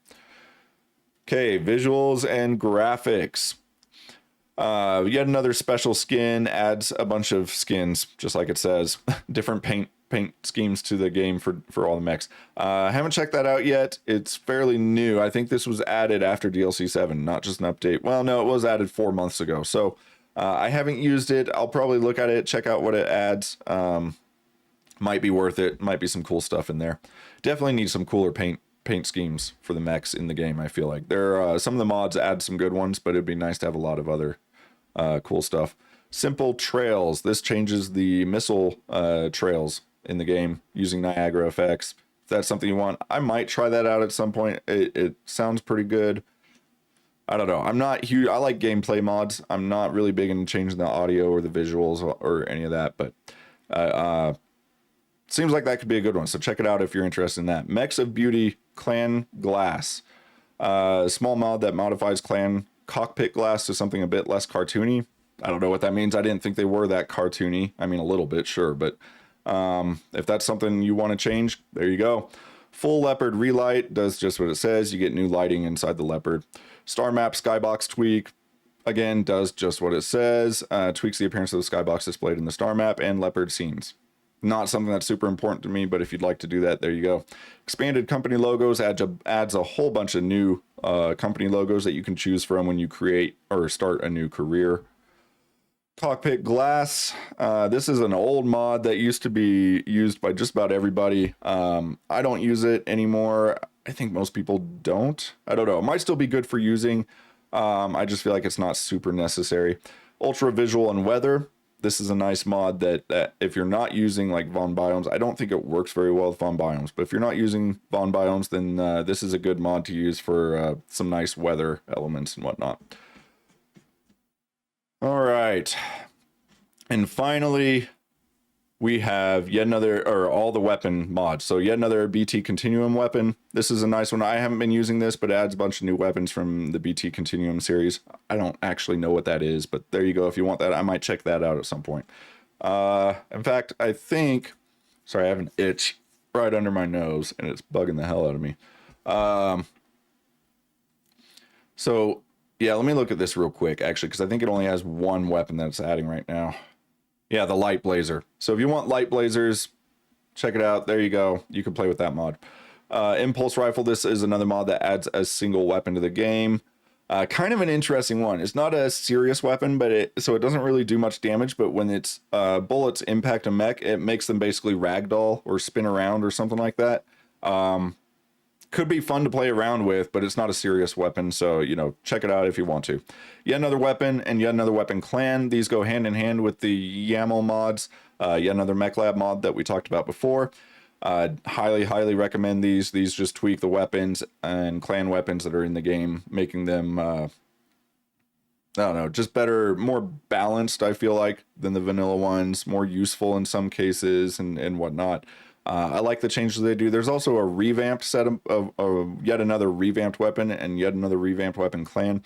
Okay, visuals and graphics. Yet another special skin, adds a bunch of skins, just like it says. Different paint schemes to the game for all the mechs. Haven't checked that out yet. It's fairly new. I think this was added after DLC7, not just an update. Well, no, it was added 4 months ago. So I haven't used it. I'll probably look at it, check out what it adds. Might be worth it. Might be some cool stuff in there. Definitely need some cooler paint schemes for the mechs in the game. I feel like there some of the mods add some good ones, but it'd be nice to have a lot of other cool stuff. Simple trails. This changes the missile trails in the game using Niagara effects. If that's something you want, I might try that out at some point. It sounds pretty good. I don't know. I'm not huge. I like gameplay mods. I'm not really big in changing the audio or the visuals or any of that, but seems like that could be a good one. So check it out if you're interested in that. Mechs of Beauty Clan Glass. Small mod that modifies clan cockpit glass to something a bit less cartoony. I don't know what that means. I didn't think they were that cartoony. I mean, a little bit, sure, but if that's something you want to change, there you go. Full Leopard Relight does just what it says. You get new lighting inside the Leopard. Star Map Skybox Tweak, again, does just what it says. Tweaks the appearance of the skybox displayed in the star map and Leopard scenes. Not something that's super important to me, but if you'd like to do that, there you go. Expanded company logos adds a whole bunch of new company logos that you can choose from when you create or start a new career. Cockpit glass. This is an old mod that used to be used by just about everybody. I don't use it anymore. I think most people don't. I don't know. It might still be good for using. I just feel like it's not super necessary. Ultra visual and weather. This is a nice mod that if you're not using like Von Biomes, I don't think it works very well with Von Biomes, but if you're not using Von Biomes, then this is a good mod to use for some nice weather elements and whatnot. All right. And finally, we have yet another, or all the weapon mods. So yet another BT Continuum weapon. This is a nice one. I haven't been using this, but it adds a bunch of new weapons from the BT Continuum series. I don't actually know what that is, but there you go. If you want that, I might check that out at some point. In fact, I think, sorry, I have an itch right under my nose and it's bugging the hell out of me. So yeah, let me look at this real quick, actually, because I think it only has one weapon that it's adding right now. Yeah, the Light Blazer. So if you want Light Blazers, check it out. There you go. You can play with that mod. Impulse Rifle. This is another mod that adds a single weapon to the game. Kind of an interesting one. It's not a serious weapon, but so it doesn't really do much damage, but when its bullets impact a mech, it makes them basically ragdoll or spin around or something like that. Could be fun to play around with, but it's not a serious weapon, so, you know, check it out if you want to. Yet another weapon and yet another weapon clan. These go hand in hand with the YAML mods. Yet another Mech Lab mod that we talked about before. Highly recommend these. These just tweak the weapons and clan weapons that are in the game, making them, I don't know, just better, more balanced, I feel like, than the vanilla ones, more useful in some cases and whatnot. I like the changes they do. There's also a revamped set of yet another revamped weapon and yet another revamped weapon clan.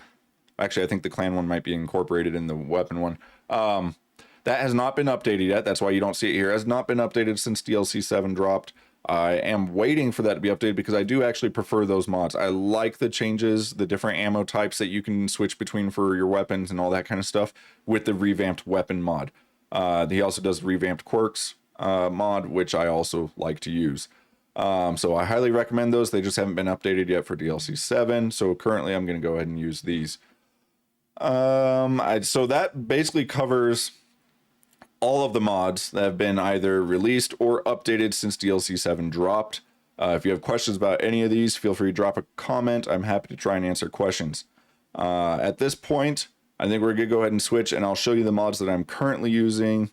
Actually, I think the clan one might be incorporated in the weapon one. That has not been updated yet. That's why you don't see it here. It has not been updated since DLC7 dropped. I am waiting for that to be updated because I do actually prefer those mods. I like the changes, the different ammo types that you can switch between for your weapons and all that kind of stuff with the revamped weapon mod. He also does revamped quirks mod, which I also like to use. So I highly recommend those. They just haven't been updated yet for DLC7. So currently I'm going to go ahead and use these. So that basically covers all of the mods that have been either released or updated since DLC7 dropped. If you have questions about any of these, feel free to drop a comment. I'm happy to try and answer questions. At this point, I think we're going to go ahead and switch, and I'll show you the mods that I'm currently using,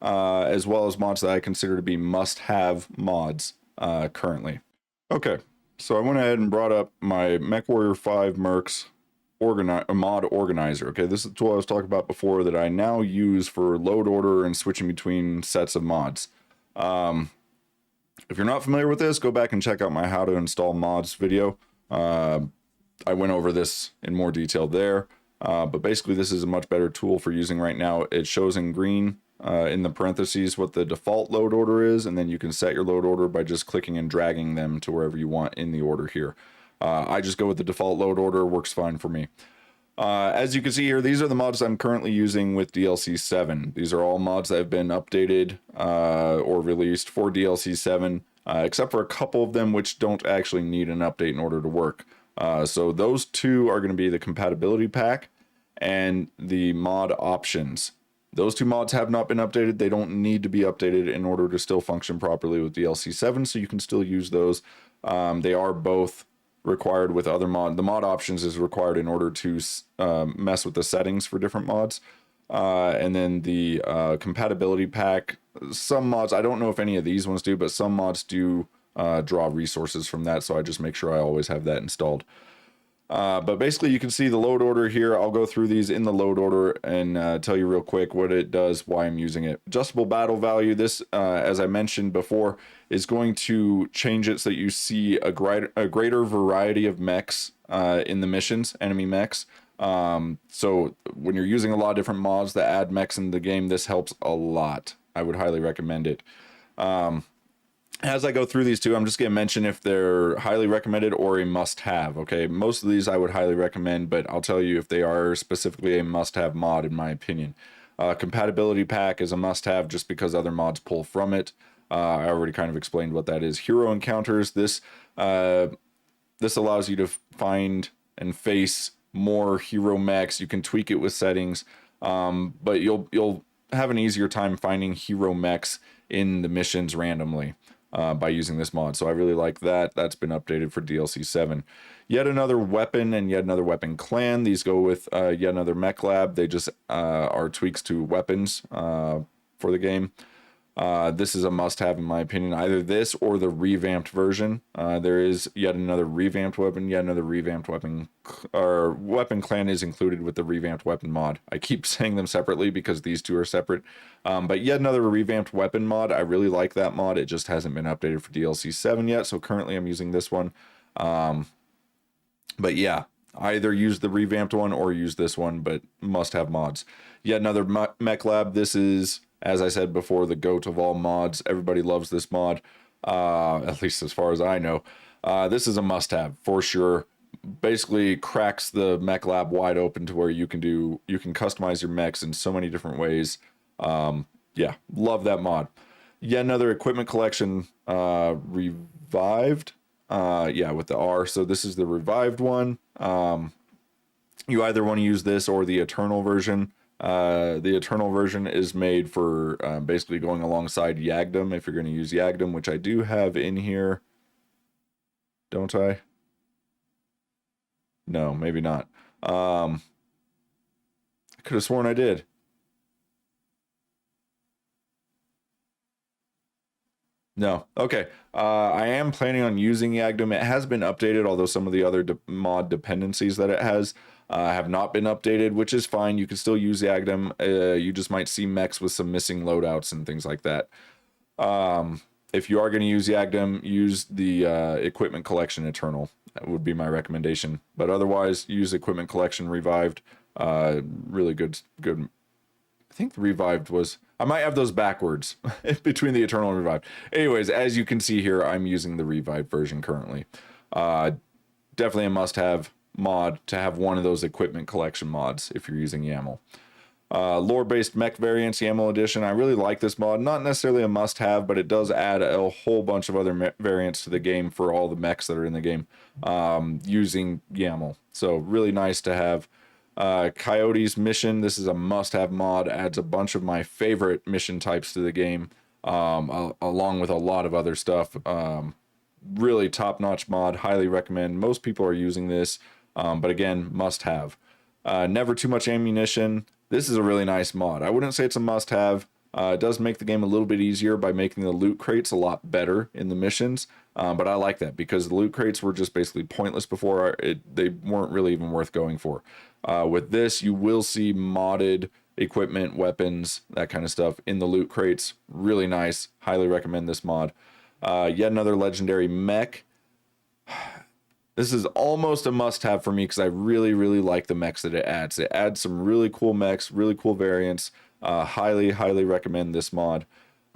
as well as mods that I consider to be must-have mods currently. Okay, so I went ahead and brought up my Mechwarrior 5 Mercs mod organizer. Okay, this is the tool I was talking about before that I now use for load order and switching between sets of mods. If you're not familiar with this, go back and check out my how to install mods video. I went over this in more detail there, but basically this is a much better tool for using right now. It shows in green in the parentheses what the default load order is, and then you can set your load order by just clicking and dragging them to wherever you want in the order here. I just go with the default load order, works fine for me. As you can see here, these are the mods I'm currently using with DLC7. These are all mods that have been updated or released for DLC7, except for a couple of them which don't actually need an update in order to work. So those two are going to be the compatibility pack and the mod options. Those two mods have not been updated. They don't need to be updated in order to still function properly with DLC7, so you can still use those. They are both required with other the mod options is required in order to mess with the settings for different mods, and then the compatibility pack, some mods, I don't know if any of these ones do, but some mods do draw resources from that, so I just make sure I always have that installed. But basically you can see the load order here. I'll go through these in the load order and tell you real quick what it does, why I'm using it. Adjustable battle value, this as I mentioned before, is going to change it so that you see a greater variety of mechs in the missions, enemy mechs. So when you're using a lot of different mods that add mechs in the game, this helps a lot. I would highly recommend it. As I go through these two, I'm just going to mention if they're highly recommended or a must-have. Okay, most of these I would highly recommend, but I'll tell you if they are specifically a must-have mod in my opinion. Compatibility pack is a must-have just because other mods pull from it. I already kind of explained what that is. Hero encounters. This allows you to find and face more hero mechs. You can tweak it with settings, but you'll have an easier time finding hero mechs in the missions randomly by using this mod. So I really like that. That's been updated for DLC7. Yet another weapon and yet another weapon clan. These go with yet another mech lab. They just are tweaks to weapons for the game. This is a must-have in my opinion, either this or the revamped version. There is yet another revamped weapon, yet another revamped weapon, or weapon clan is included with the revamped weapon mod. I keep saying them separately because these two are separate. But yet another revamped weapon mod. I really like that mod. It just hasn't been updated for DLC 7 yet, so currently I'm using this one. But yeah, either use the revamped one or use this one, but must have mods. Yet another mech lab. This is, as I said before, the GOAT of all mods. Everybody loves this mod, at least as far as I know. This is a must-have for sure. Basically cracks the mech lab wide open to where you can customize your mechs in so many different ways. Yeah, love that mod. Yet another equipment collection revived. Yeah, with the R. So this is the revived one. You either want to use this or the Eternal version. The Eternal version is made for basically going alongside Yagdom if you're going to use Yagdom, which I do have in here. Don't I? No, maybe not. I could have sworn I did. No. Okay. I am planning on using Yagdom. It has been updated, although some of the other mod dependencies that it has have not been updated, which is fine. You can still use Yagdom. You just might see mechs with some missing loadouts and things like that. If you are going to use Yagdom, use the Equipment Collection Eternal. That would be my recommendation. But otherwise, use Equipment Collection Revived. Really good. I think the Revived was... I might have those backwards between the Eternal and Revived. Anyways, as you can see here, I'm using the Revived version currently. Definitely a must-have mod to have one of those equipment collection mods if you're using YAML. Lore-based mech variants, YAML edition. I really like this mod. Not necessarily a must-have, but it does add a whole bunch of other variants to the game for all the mechs that are in the game using YAML. So really nice to have. Coyote's mission. This is a must-have mod. Adds a bunch of my favorite mission types to the game, along with a lot of other stuff. Really top-notch mod. Highly recommend. Most people are using this, but again, must-have. Never too much ammunition. This is a really nice mod. I wouldn't say it's a must-have. It does make the game a little bit easier by making the loot crates a lot better in the missions, but I like that because the loot crates were just basically pointless before. They weren't really even worth going for. With this, you will see modded equipment, weapons, that kind of stuff in the loot crates. Really nice. Highly recommend this mod. Yet another legendary mech. This is almost a must-have for me because I really, really like the mechs that it adds. It adds some really cool mechs, really cool variants. Highly, highly recommend this mod.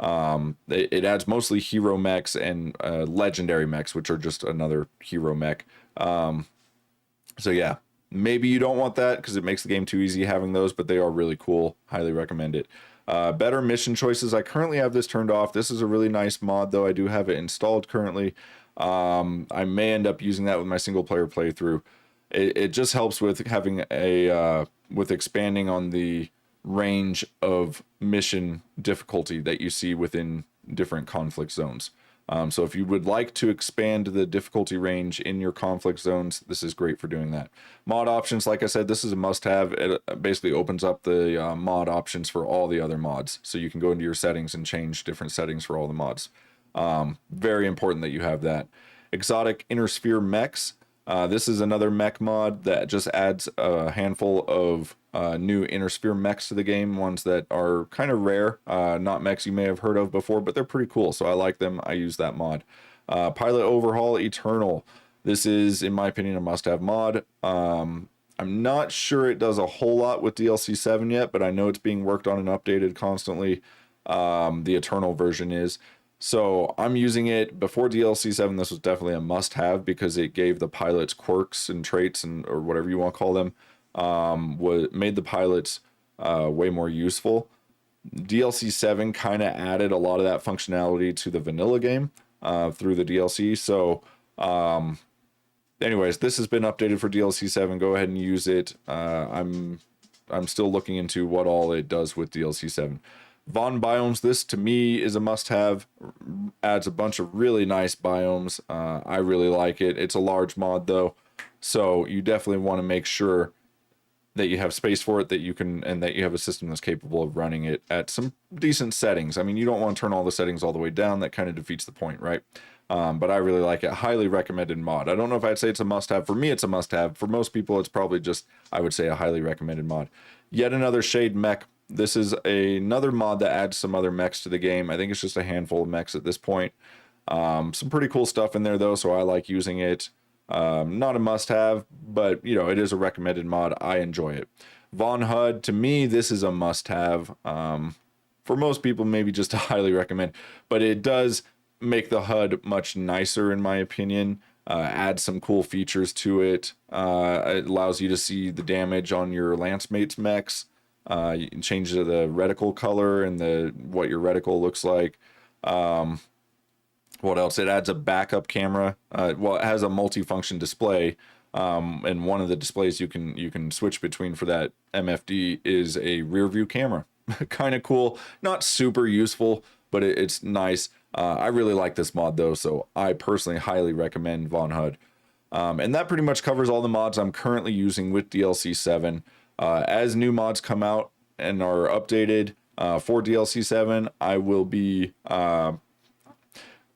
It adds mostly hero mechs and legendary mechs, which are just another hero mech. So yeah, maybe you don't want that because it makes the game too easy having those, but they are really cool. Highly recommend it. Better mission choices. I currently have this turned off. This is a really nice mod, though. I do have it installed currently. I may end up using that with my single player playthrough. It just helps with having with expanding on the range of mission difficulty that you see within different conflict zones. So if you would like to expand the difficulty range in your conflict zones, this is great for doing that. Mod options, like I said, this is a must-have. It basically opens up the mod options for all the other mods. So you can go into your settings and change different settings for all the mods. Very important that you have that. Exotic Inner Sphere Mechs. This is another mech mod that just adds a handful of new Inner Sphere mechs to the game, ones that are kind of rare, not mechs you may have heard of before, but they're pretty cool, so I like them. I use that mod. Pilot Overhaul Eternal. This is, in my opinion, a must-have mod. I'm not sure it does a whole lot with DLC7 yet, but I know it's being worked on and updated constantly. The Eternal version is. So I'm using it before DLC7. This was definitely a must-have because it gave the pilots quirks and traits and or whatever you want to call them. Made the pilots way more useful. DLC7 kind of added a lot of that functionality to the vanilla game through the DLC. So anyways, this has been updated for DLC7. Go ahead and use it. I'm still looking into what all it does with DLC7. Von Biomes, this to me is a must-have. Adds a bunch of really nice biomes. I really like it. It's a large mod though, so you definitely want to make sure that you have space for it, that you can, and that you have a system that's capable of running it at some decent settings. I mean, you don't want to turn all the settings all the way down. That kind of defeats the point, right? But I really like it. Highly recommended mod. I don't know if I'd say it's a must-have. For me, it's a must-have. For most people, it's probably just, I would say, a highly recommended mod. Yet another Shade Mech. This is another mod that adds some other mechs to the game. I think it's just a handful of mechs at this point. Some pretty cool stuff in there, though, so I like using it. Not a must-have, but, you know, it is a recommended mod. I enjoy it. Von HUD, to me, this is a must-have. For most people, maybe just a highly recommend. But it does make the HUD much nicer, in my opinion. Add some cool features to it. It allows you to see the damage on your lance mates mechs. You can change the reticle color and what your reticle looks like. What else? It adds a backup camera. Well, it has a multi-function display, and one of the displays you can switch between for that MFD is a rear view camera. Kind of cool. Not super useful, but it's nice. I really like this mod though, so I personally highly recommend Von HUD. And that pretty much covers all the mods I'm currently using with DLC 7. As new mods come out and are updated for DLC 7, I will be... well,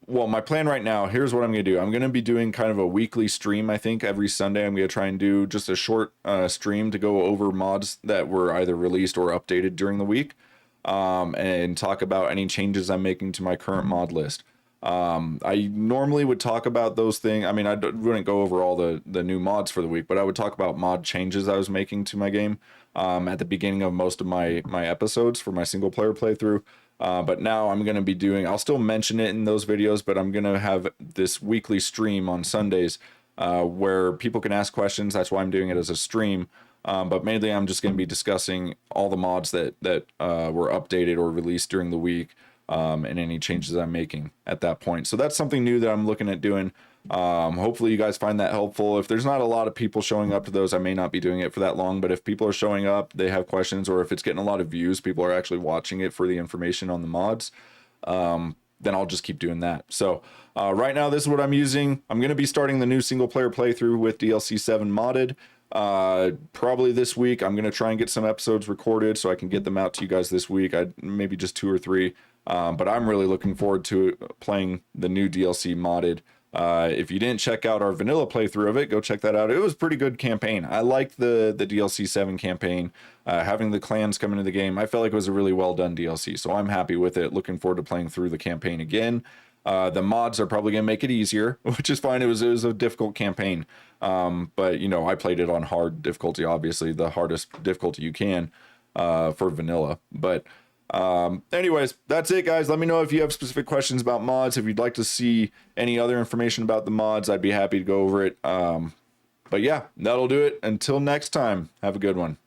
my plan right now, here's what I'm going to do. I'm going to be doing kind of a weekly stream, I think. Every Sunday, I'm going to try and do just a short stream to go over mods that were either released or updated during the week, and talk about any changes I'm making to my current mod list. I normally would talk about those things. I mean, I wouldn't go over all the new mods for the week, but I would talk about mod changes I was making to my game at the beginning of most of my episodes for my single player playthrough. But now I'm going to be doing, I'll still mention it in those videos, but I'm going to have this weekly stream on Sundays where people can ask questions. That's why I'm doing it as a stream. But mainly I'm just going to be discussing all the mods that were updated or released during the week. And any changes I'm making at that point. So that's something new that I'm looking at doing. Hopefully you guys find that helpful. If there's not a lot of people showing up to those, I may not be doing it for that long, but if people are showing up, they have questions, or if it's getting a lot of views, people are actually watching it for the information on the mods, then I'll just keep doing that. So right now, this is what I'm using. I'm going to be starting the new single player playthrough with DLC7 modded. Probably this week. I'm going to try and get some episodes recorded so I can get them out to you guys this week. Maybe just 2 or 3. But I'm really looking forward to playing the new DLC modded. If you didn't check out our vanilla playthrough of it, go check that out. It was a pretty good campaign. I liked the DLC 7 campaign. Having the clans come into the game, I felt like it was a really well done DLC, so I'm happy with it. Looking forward to playing through the campaign again. The mods are probably gonna make it easier, which is fine. It was a difficult campaign, but you know, I played it on hard difficulty, obviously the hardest difficulty you can for vanilla. But anyways, that's it, guys. Let me know if you have specific questions about mods. If you'd like to see any other information about the mods, I'd be happy to go over it. But yeah, that'll do it. Until next time, have a good one.